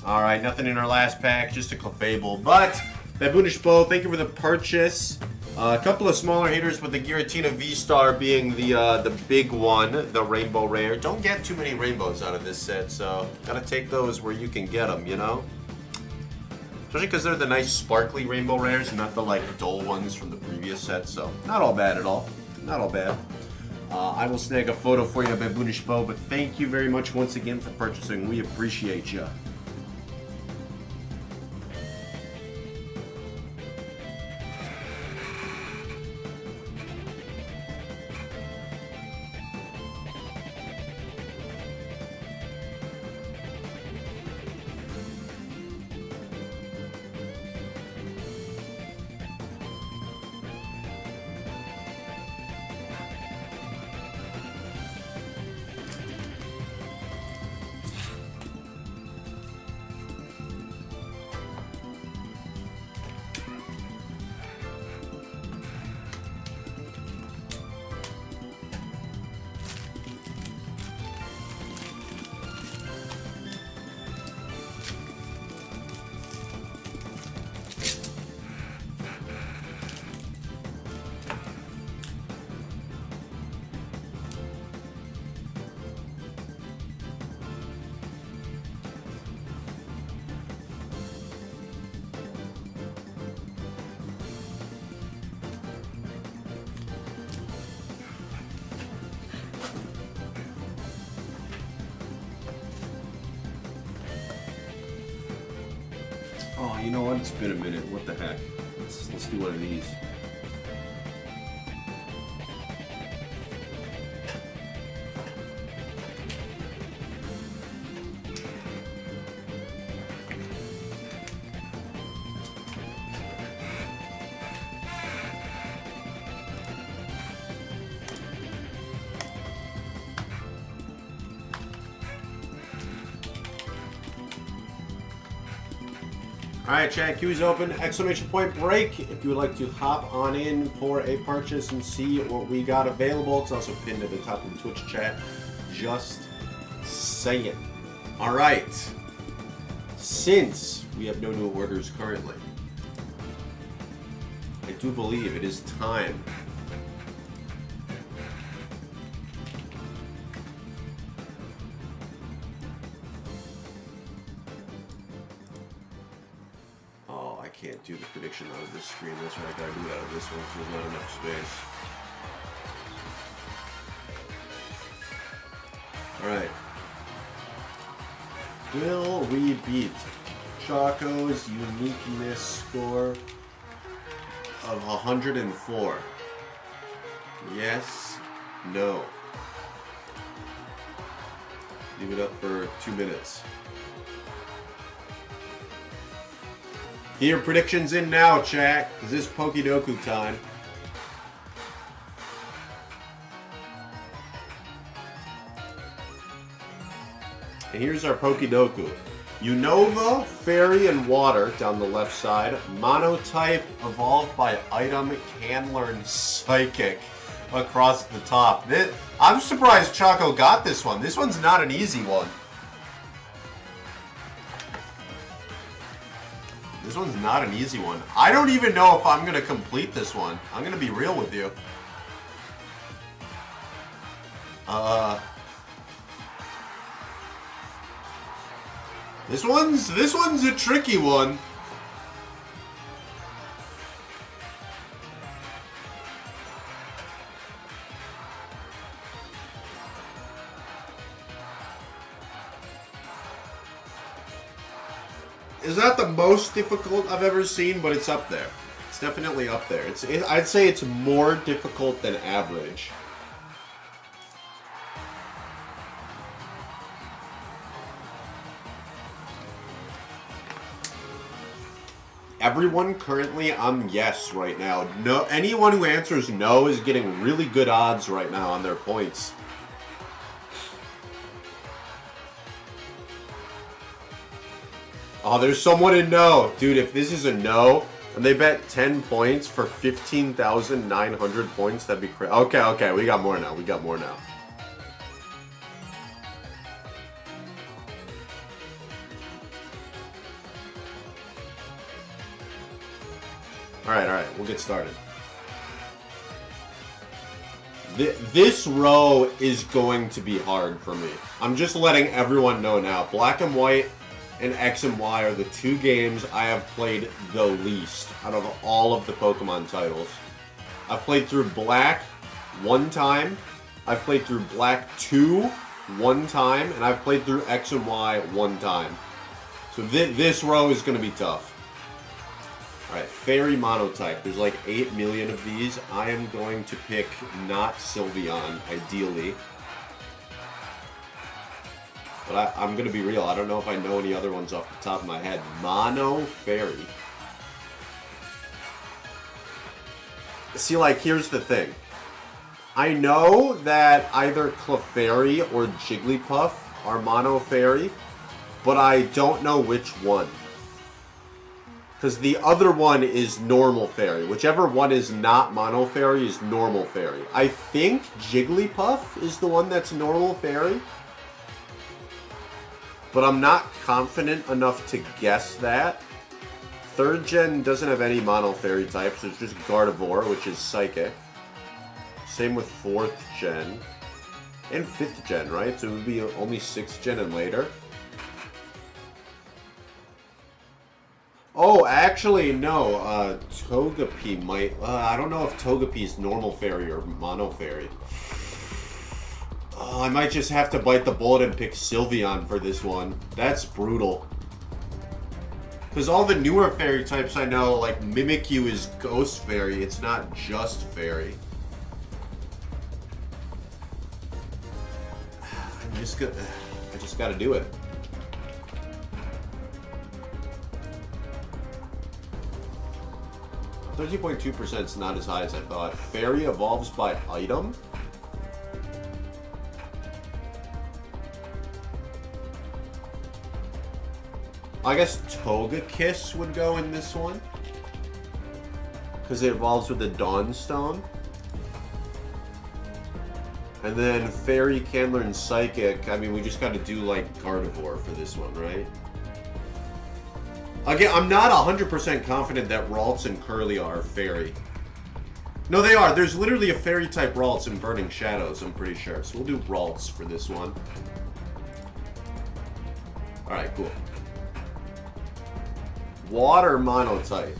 Alright, nothing in our last pack, just a Clefable. But, Baboonish Bow, thank you for the purchase. A couple of smaller hitters with the Giratina V-Star being the big one, the Rainbow Rare. Don't get too many rainbows out of this set, so gotta take those where you can get them, you know? Especially because they're the nice sparkly Rainbow Rares, not the like dull ones from the previous set, so not all bad at all. Not all bad. I will snag a photo for you, Baboonish Bow, but thank you very much once again for purchasing. We appreciate you. Oh, you know what? It's been a minute. What the heck? Let's do one of these. Alright, chat, queue's open, exclamation point break. If you would like to hop on in for a purchase and see what we got available, it's also pinned at the top of the Twitch chat. Just saying. Alright. Since we have no new orders currently, I do believe it is time can't do the prediction out of this screen. That's right, I gotta do it out of this one because there's not enough space. Alright. Will we beat Choco's uniqueness score of 104? Yes, no. Leave it up for 2 minutes. Get your predictions in now, chat, because this is Pokidoku time. And here's our Pokidoku. Unova, Fairy, and Water down the left side. Monotype, evolved by item, can learn Psychic across the top. I'm surprised Choco got this one. This one's not an easy one. This one's not an easy one. I don't even know if I'm going to complete this one. I'm going to be real with you. This one's a tricky one. It's not the most difficult I've ever seen, but it's up there. It's definitely up there. I'd say it's more difficult than average. Everyone currently on yes right now. No, anyone who answers no is getting really good odds right now on their points. Oh, there's someone in no. Dude, if this is a no, and they bet 10 points for 15,900 points, that'd be crazy. Okay, we got more now. Alright, we'll get started. This row is going to be hard for me. I'm just letting everyone know now. Black and White and X and Y are the two games I have played the least out of all of the Pokemon titles. I've played through Black one time, I've played through Black 2 one time, and I've played through X and Y one time. So this row is going to be tough. Alright, Fairy Monotype. There's like 8 million of these. I am going to pick not Sylveon, ideally. But I'm going to be real. I don't know if I know any other ones off the top of my head. Mono Fairy. See, like, here's the thing. I know that either Clefairy or Jigglypuff are Mono Fairy, but I don't know which one. Because the other one is Normal Fairy. Whichever one is not Mono Fairy is Normal Fairy. I think Jigglypuff is the one that's Normal Fairy. But I'm not confident enough to guess that. 3rd gen doesn't have any Mono Fairy types. It's just Gardevoir, which is Psychic. Same with 4th gen. And 5th gen, right? So it would be only 6th gen and later. Oh, actually, no. Togepi might... I don't know if Togepi is Normal Fairy or Mono Fairy. Oh, I might just have to bite the bullet and pick Sylveon for this one. That's brutal. Because all the newer fairy types I know, like Mimikyu is Ghost Fairy. It's not just Fairy. I just gotta do it. %30.2% is not as high as I thought. Fairy evolves by item? I guess Togekiss would go in this one. Because it evolves with the Dawn Stone. And then Fairy can learn Psychic. I mean, we just gotta do, like, Gardevoir for this one, right? Again, I'm not 100% confident that Ralts and Curly are Fairy. No, they are. There's literally a Fairy-type Ralts in Burning Shadows, I'm pretty sure. So we'll do Ralts for this one. Alright, cool. Water Monotype.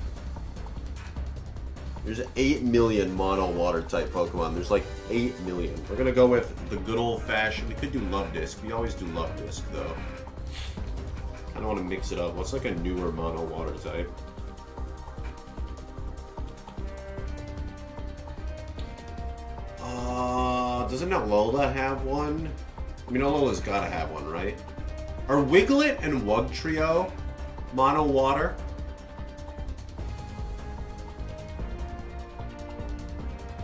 There's 8 million mono water type Pokemon. There's like 8 million. We're gonna go with the good old fashioned. We could do Love Disc. We always do Love Disc though. I don't want to mix it up. What's like a newer mono water type? Doesn't Alola have one? I mean, Alola's gotta have one, right? Are Wiglet and Wugtrio mono water?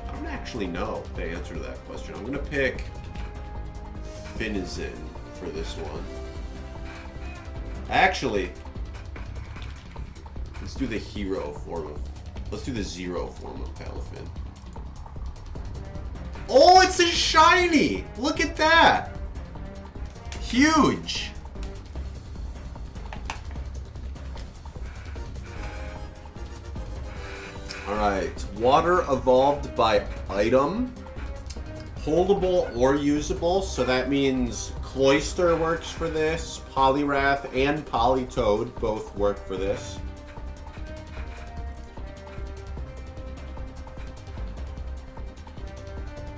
I don't actually know the answer to that question. I'm gonna pick Finizen for this one. Actually, let's do the hero form of... Let's do the zero form of Palafin. Oh, it's a shiny! Look at that! Huge! Alright, water evolved by item. Holdable or usable, so that means Cloyster works for this, Poliwrath and Politoed both work for this.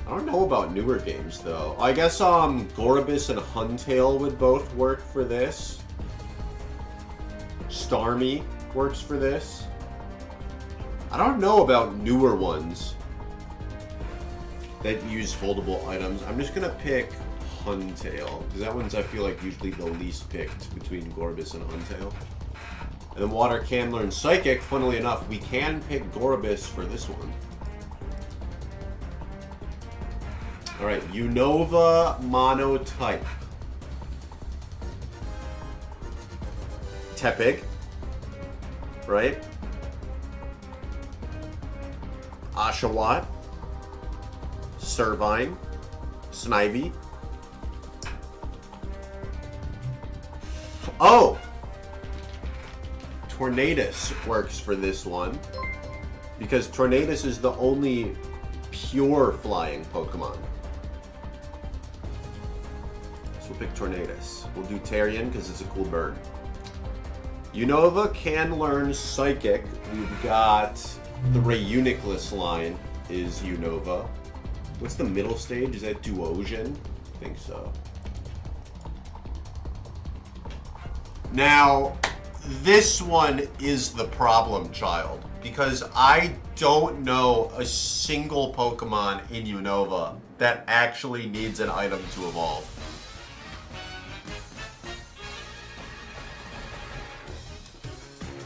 I don't know about newer games though. I guess Gorobus and Huntail would both work for this. Starmie works for this. I don't know about newer ones that use holdable items. I'm just gonna pick Huntail, because that one's, I feel like, usually the least picked between Gorobus and Huntail. And then water can learn Psychic. Funnily enough, we can pick Gorobus for this one. Alright, Unova Monotype. Tepig. Right? Oshawott. Servine. Snivy. Oh! Tornadus works for this one. Because Tornadus is the only pure flying Pokemon. So we'll pick Tornadus. We'll do Tarian because it's a cool bird. Unova can learn Psychic. We've got the Reuniclus line is Unova. What's the middle stage? Is that Duosion? I think so. Now, this one is the problem child, because I don't know a single Pokemon in Unova that actually needs an item to evolve.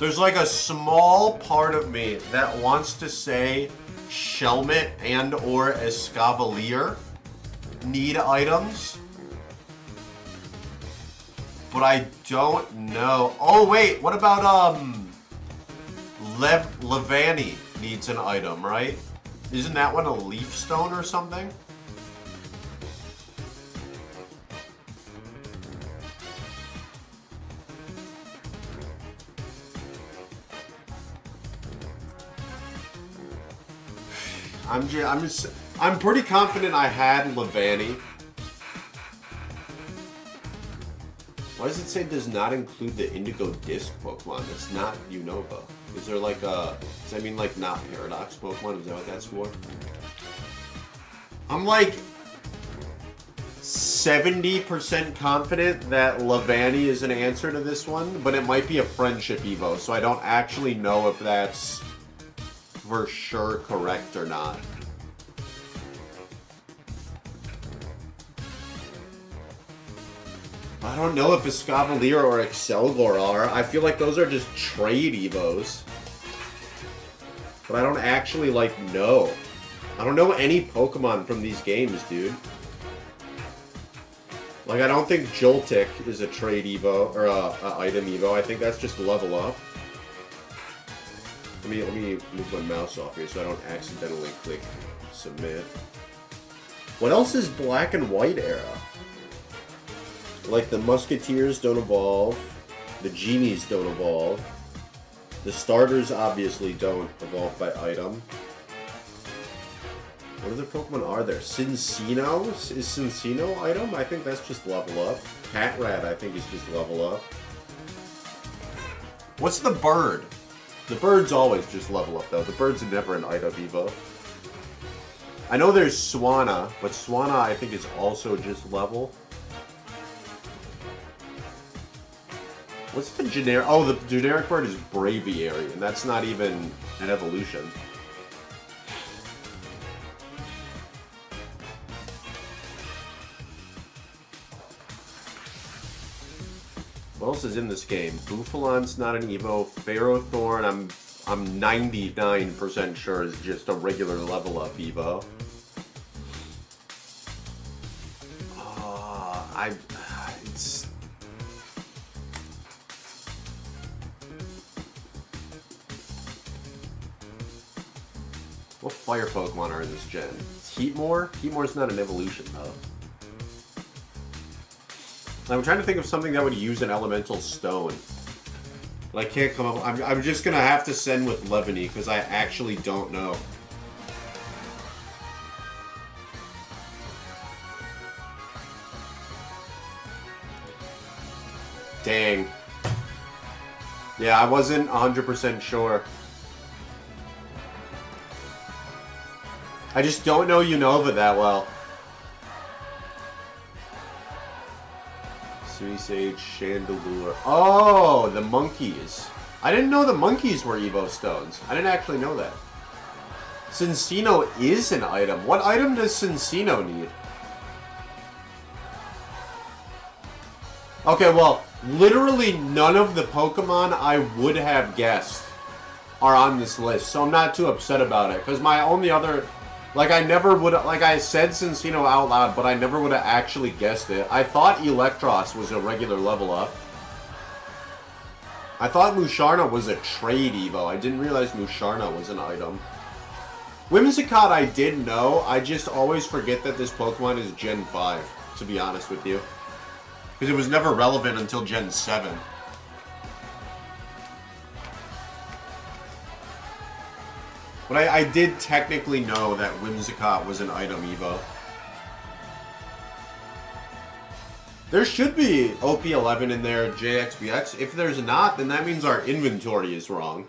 There's like a small part of me that wants to say Shelmet and or Escavalier need items, but I don't know. Oh wait, what about Levani needs an item, right? Isn't that one a leaf stone or something? I'm pretty confident I had Levani. Why does it say does not include the Indigo Disc Pokemon? That's not Unova. Is there like a... Does that mean like not Paradox Pokemon? Is that what that's for? I'm like 70% confident that Lavani is an answer to this one, but it might be a friendship Evo, so I don't actually know if that's for sure correct or not. I don't know if Escavalier or Excelgor are. I feel like those are just trade Evos. But I don't actually, like, know. I don't know any Pokemon from these games, dude. Like, I don't think Joltik is a trade Evo, or a item Evo. I think that's just level up. Let me move my mouse off here so I don't accidentally click submit. What else is Black and White era? Like, the Musketeers don't evolve. The Genies don't evolve. The starters obviously don't evolve by item. What other Pokemon are there? Cincino? Is Cincino item? I think that's just level up. Catrat, I think, is just level up. What's the bird? The bird's always just level up, though. The bird's never an item Evo. I know there's Swanna, but Swanna, I think, is also just level. What's the generic... Oh, the generic bird is Braviary, and that's not even an evolution. What else is in this game? Bufalon's not an Evo. Ferrothorn, I'm 99% sure is just a regular level up Evo. It's... What fire Pokemon are in this gen? Heatmore? Heatmore's not an evolution, though. I'm trying to think of something that would use an elemental stone. But I can't come up... I'm just gonna have to send with Levany, because I actually don't know. Dang. Yeah, I wasn't 100% sure. I just don't know Unova that well. Sui Sage, Chandelure. Oh, the monkeys. I didn't know the monkeys were Evo Stones. I didn't actually know that. Cincino is an item. What item does Cincino need? Okay, well, literally none of the Pokemon I would have guessed are on this list, so I'm not too upset about it. Because my only other... Like, I never would have... Like, I said Cincino out loud, but I never would have actually guessed it. I thought Electros was a regular level up. I thought Musharna was a trade Evo. I didn't realize Musharna was an item. Whimsicott I did know. I just always forget that this Pokemon is Gen 5, to be honest with you. Because it was never relevant until Gen 7. But I did technically know that Whimsicott was an item Evo. There should be OP11 in there, JXBX. If there's not, then that means our inventory is wrong.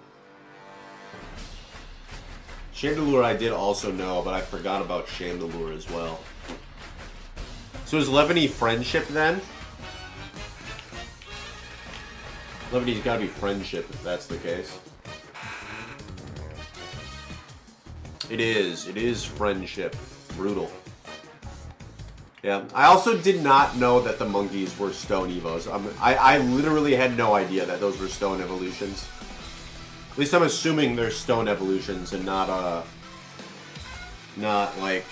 Chandelure I did also know, but I forgot about Chandelure as well. So is Levany Friendship then? Levany's gotta be Friendship if that's the case. It is Friendship. Brutal. Yeah, I also did not know that the monkeys were Stone Evos. I literally had no idea that those were Stone evolutions. At least I'm assuming they're Stone evolutions and not like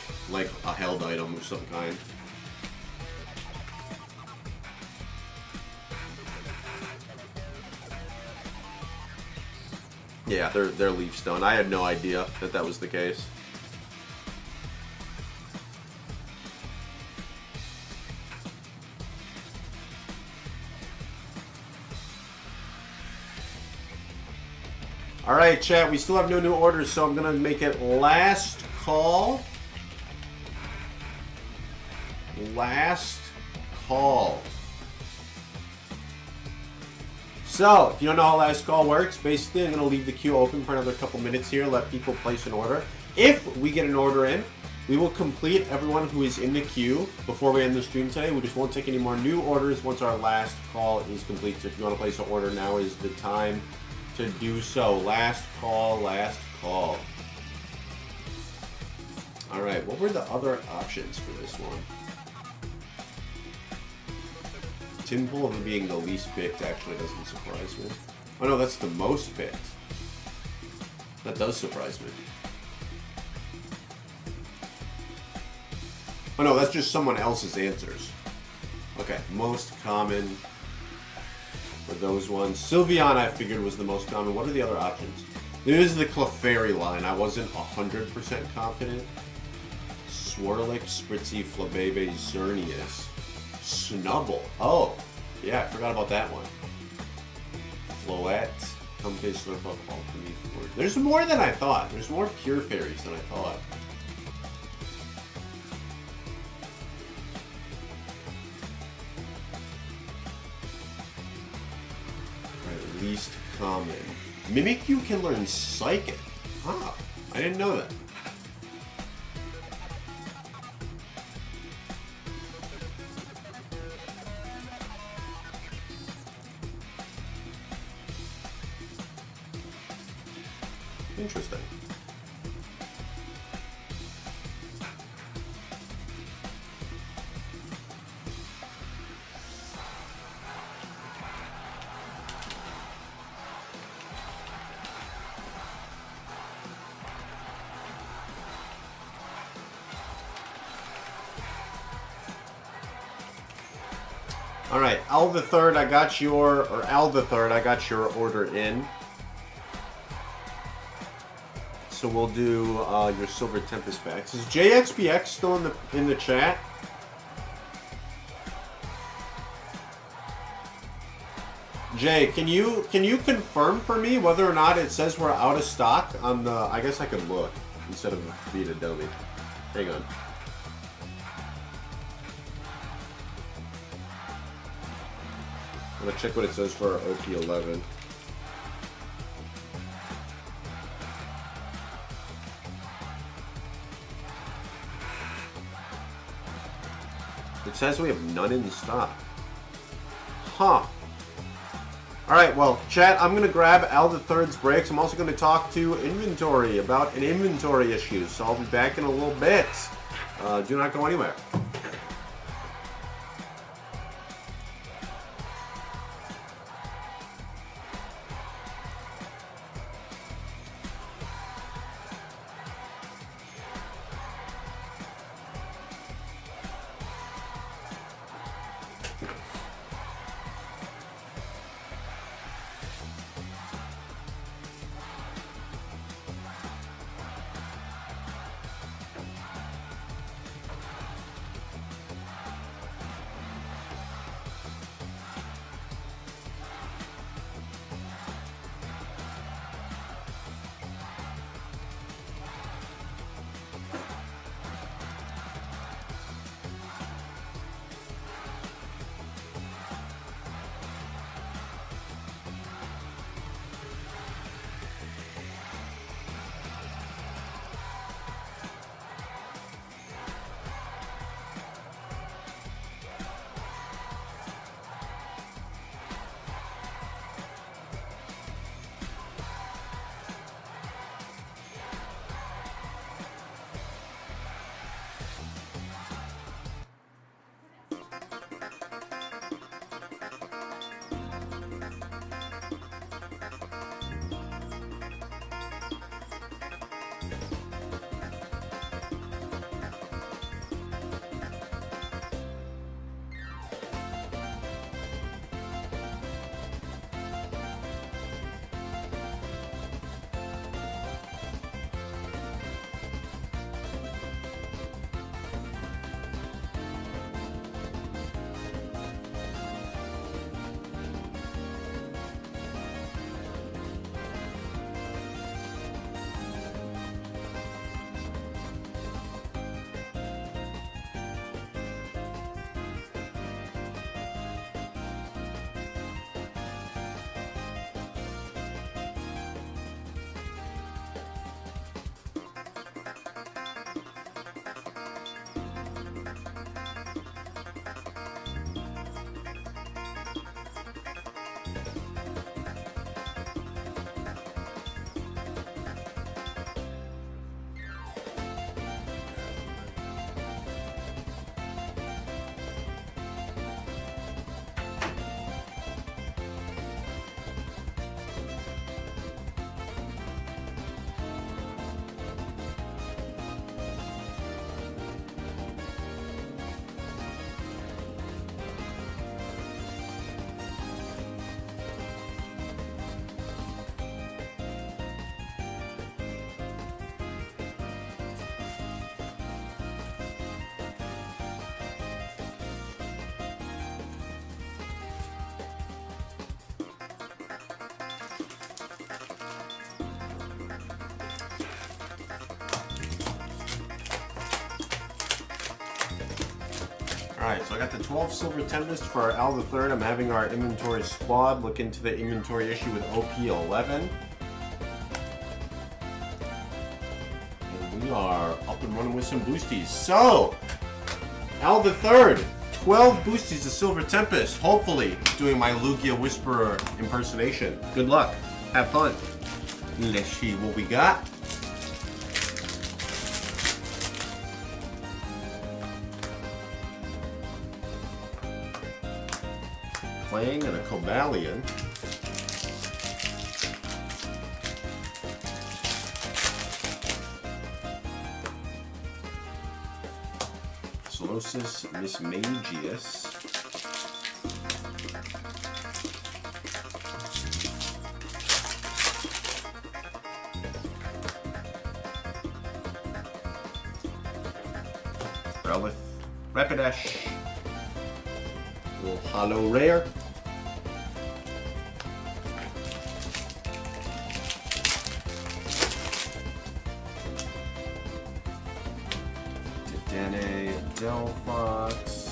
a held item of some kind. Yeah, they're Leaf Stone. I had no idea that that was the case. Alright, chat, we still have no new orders, so I'm going to make it last call. Last call. So, if you don't know how last call works, basically I'm going to leave the queue open for another couple minutes here, let people place an order. If we get an order in, We will complete everyone who is in the queue before we end the stream today. We just won't take any more new orders once our last call is complete. So if you want to place an order, now is the time to do so. Last call, last call. All right, what were the other options for this one? Tim Pulver being the least picked actually doesn't surprise me. Oh no, that's the most picked. That does surprise me. Oh no, that's just someone else's answers. Okay, most common for those ones. Sylveon I figured was the most common. What are the other options? There is the Clefairy line. I wasn't 100% confident. Swirlic, Spritzy, Flabebe, Xerneas. Snubble. Oh, yeah, I forgot about that one. Floette, Comfey, Slurpuff, Alchemy, Ford. There's more than I thought. There's more Pure Fairies than I thought. Alright, least common. Mimikyu can learn Psychic. Huh, I didn't know that. Interesting. All right, Al the Third, I got your order in. So we'll do your Silver Tempest packs. Is JXPX still in the chat? Jay, can you confirm for me whether or not it says we're out of stock on the? I guess I could look instead of being a dummy. Hang on. I'm gonna check what it says for our OP11. It says we have none in stock. Huh. Alright, well, chat, I'm going to grab Al the Third's breaks. I'm also going to talk to inventory about an inventory issue, so I'll be back in a little bit. Do not go anywhere. Alright, so I got the 12 Silver Tempest for Al the Third. I'm having our inventory squad look into the inventory issue with OP11. And we are up and running with some boosties. So, Al the Third, 12 boosties of Silver Tempest. Hopefully, doing my Lugia Whisperer impersonation. Good luck. Have fun. Let's see what we got. Playing and a Cobalion. Solosis Mismagius. Relic. Rapidash. Little hollow rare. Delphox.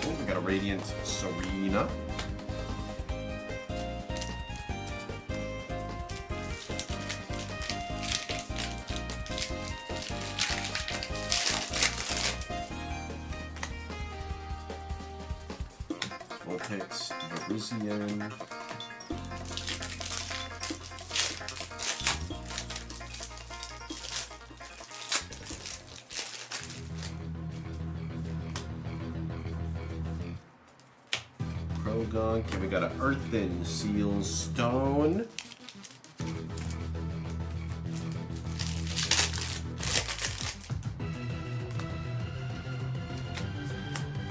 Oh, we got a Radiant Serena. Vulpix, Virizion. Okay, we got an Earthen Seal Stone.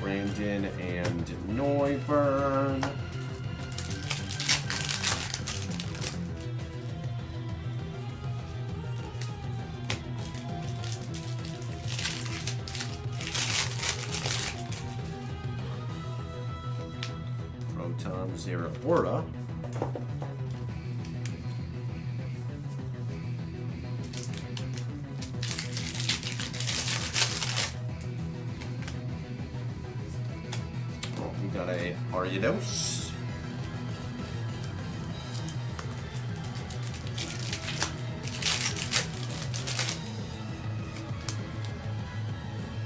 Brandon and Neuburn. Zeraora. Oh, we got a Ariados.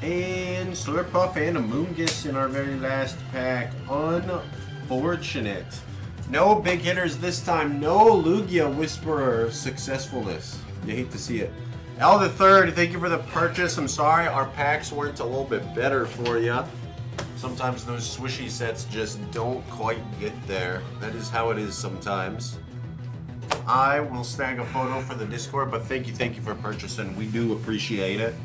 And Slurpuff and a Moongus in our very last pack. Unfortunate. No big hitters this time. No Lugia Whisperer successfulness. You hate to see it. Al the Third, thank you for the purchase. I'm sorry our packs weren't a little bit better for you. Sometimes those swishy sets just don't quite get there. That is how it is sometimes. I will snag a photo for the Discord, but thank you for purchasing. We do appreciate it.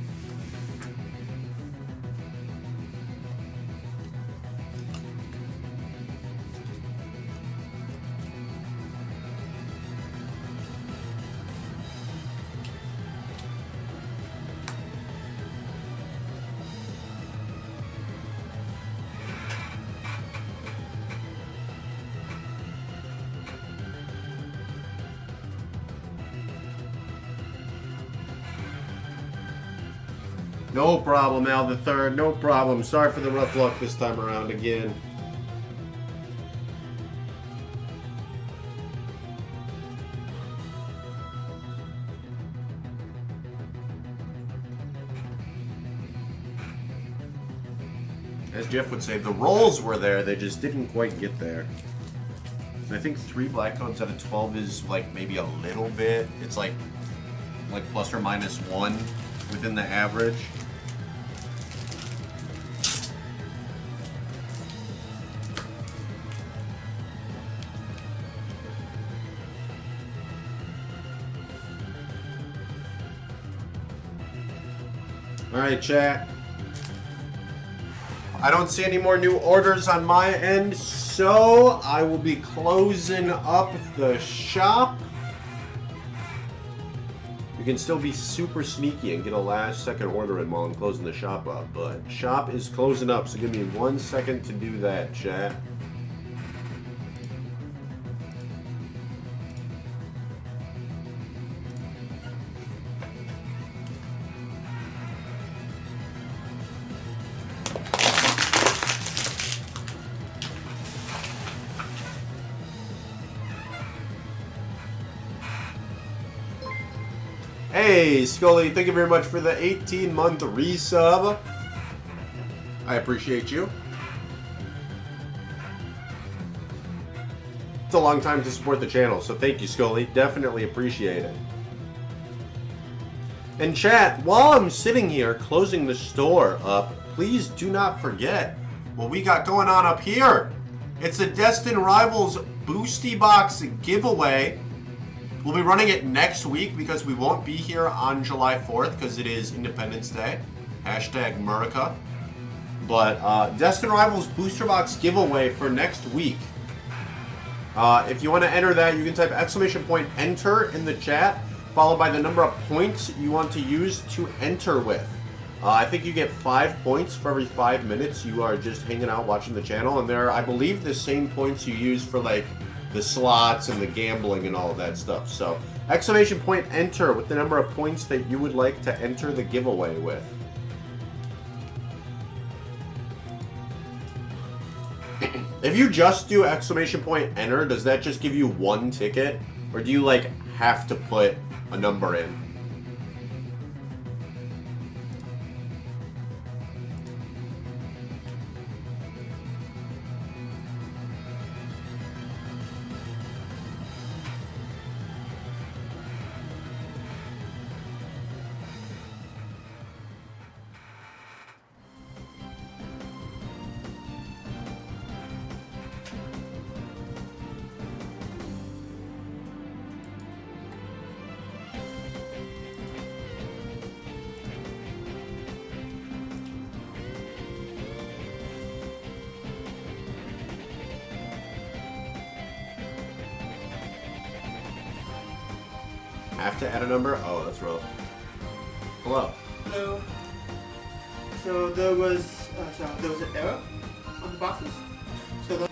No problem, Al the Third. No problem. Sorry for the rough luck this time around again. As Jeff would say, the rolls were there, they just didn't quite get there. And I think 3 black codes out of 12 is like maybe a little bit. It's like plus or minus 1 within the average. All right, chat. I don't see any more new orders on my end, so I will be closing up the shop. You can still be super sneaky and get a last second order in while I'm closing the shop up, but shop is closing up, so give me 1 second to do that, chat. Hey, Scully, thank you very much for the 18-month resub. I appreciate you. It's a long time to support the channel, so thank you, Scully. Definitely appreciate it. And chat, while I'm sitting here closing the store up, please do not forget what we got going on up here. It's a Destined Rivals Boosty Box giveaway. We'll be running it next week because we won't be here on July 4th because it is Independence Day. Hashtag Murica. But Destined Rivals Booster Box giveaway for next week. If you want to enter that, you can type !enter in the chat, followed by the number of points you want to use to enter with. I think you get 5 points for every 5 minutes you are just hanging out watching the channel, and they're, I believe, the same points you use for like the slots and the gambling and all of that stuff. So !enter with the number of points that you would like to enter the giveaway with. If you just do !enter, does that just give you one ticket? Or do you like have to put a number in? Have to add a number? Oh, that's rough. Hello. Hello. So there was an error on the boxes. So the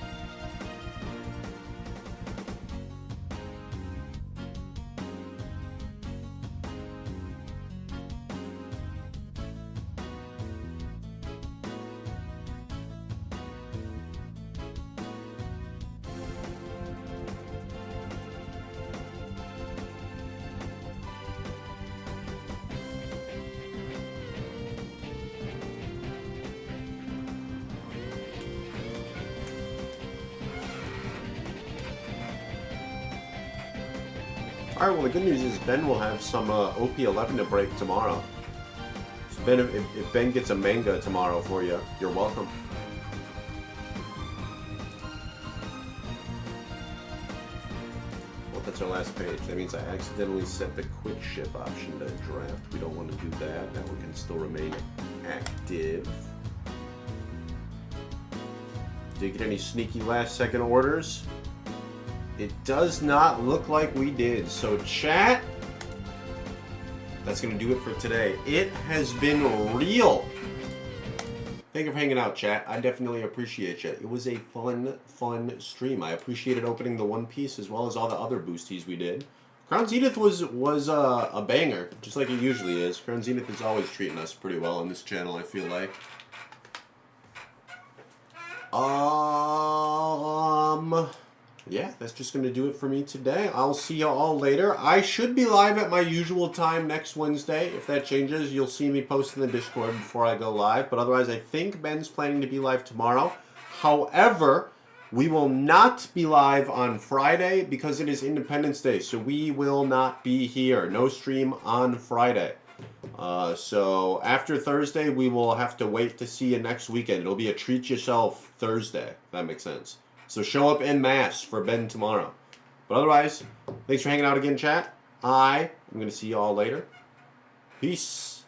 Alright, well the good news is Ben will have some OP11 to break tomorrow. So Ben, if Ben gets a manga tomorrow for you, you're welcome. Well, that's our last page. That means I accidentally set the quick ship option to draft. We don't want to do that. That one can still remain active. Did you get any sneaky last second orders? It does not look like we did. So chat, that's going to do it for today. It has been real. Thank you for hanging out, chat. I definitely appreciate you. It was a fun stream. I appreciated opening the One Piece as well as all the other boosties we did. Crown Zenith was a banger, just like it usually is. Crown Zenith is always treating us pretty well on this channel, I feel like. Yeah, that's just going to do it for me today. I'll see you all later. I should be live at my usual time next Wednesday. If that changes, you'll see me post in the Discord before I go live. But otherwise, I think Ben's planning to be live tomorrow. However, we will not be live on Friday because it is Independence Day. So we will not be here. No stream on Friday. So after Thursday, we will have to wait to see you next weekend. It'll be a treat yourself Thursday, if that makes sense. So show up en masse for Ben tomorrow. But otherwise, thanks for hanging out again, chat. I'm going to see you all later. Peace.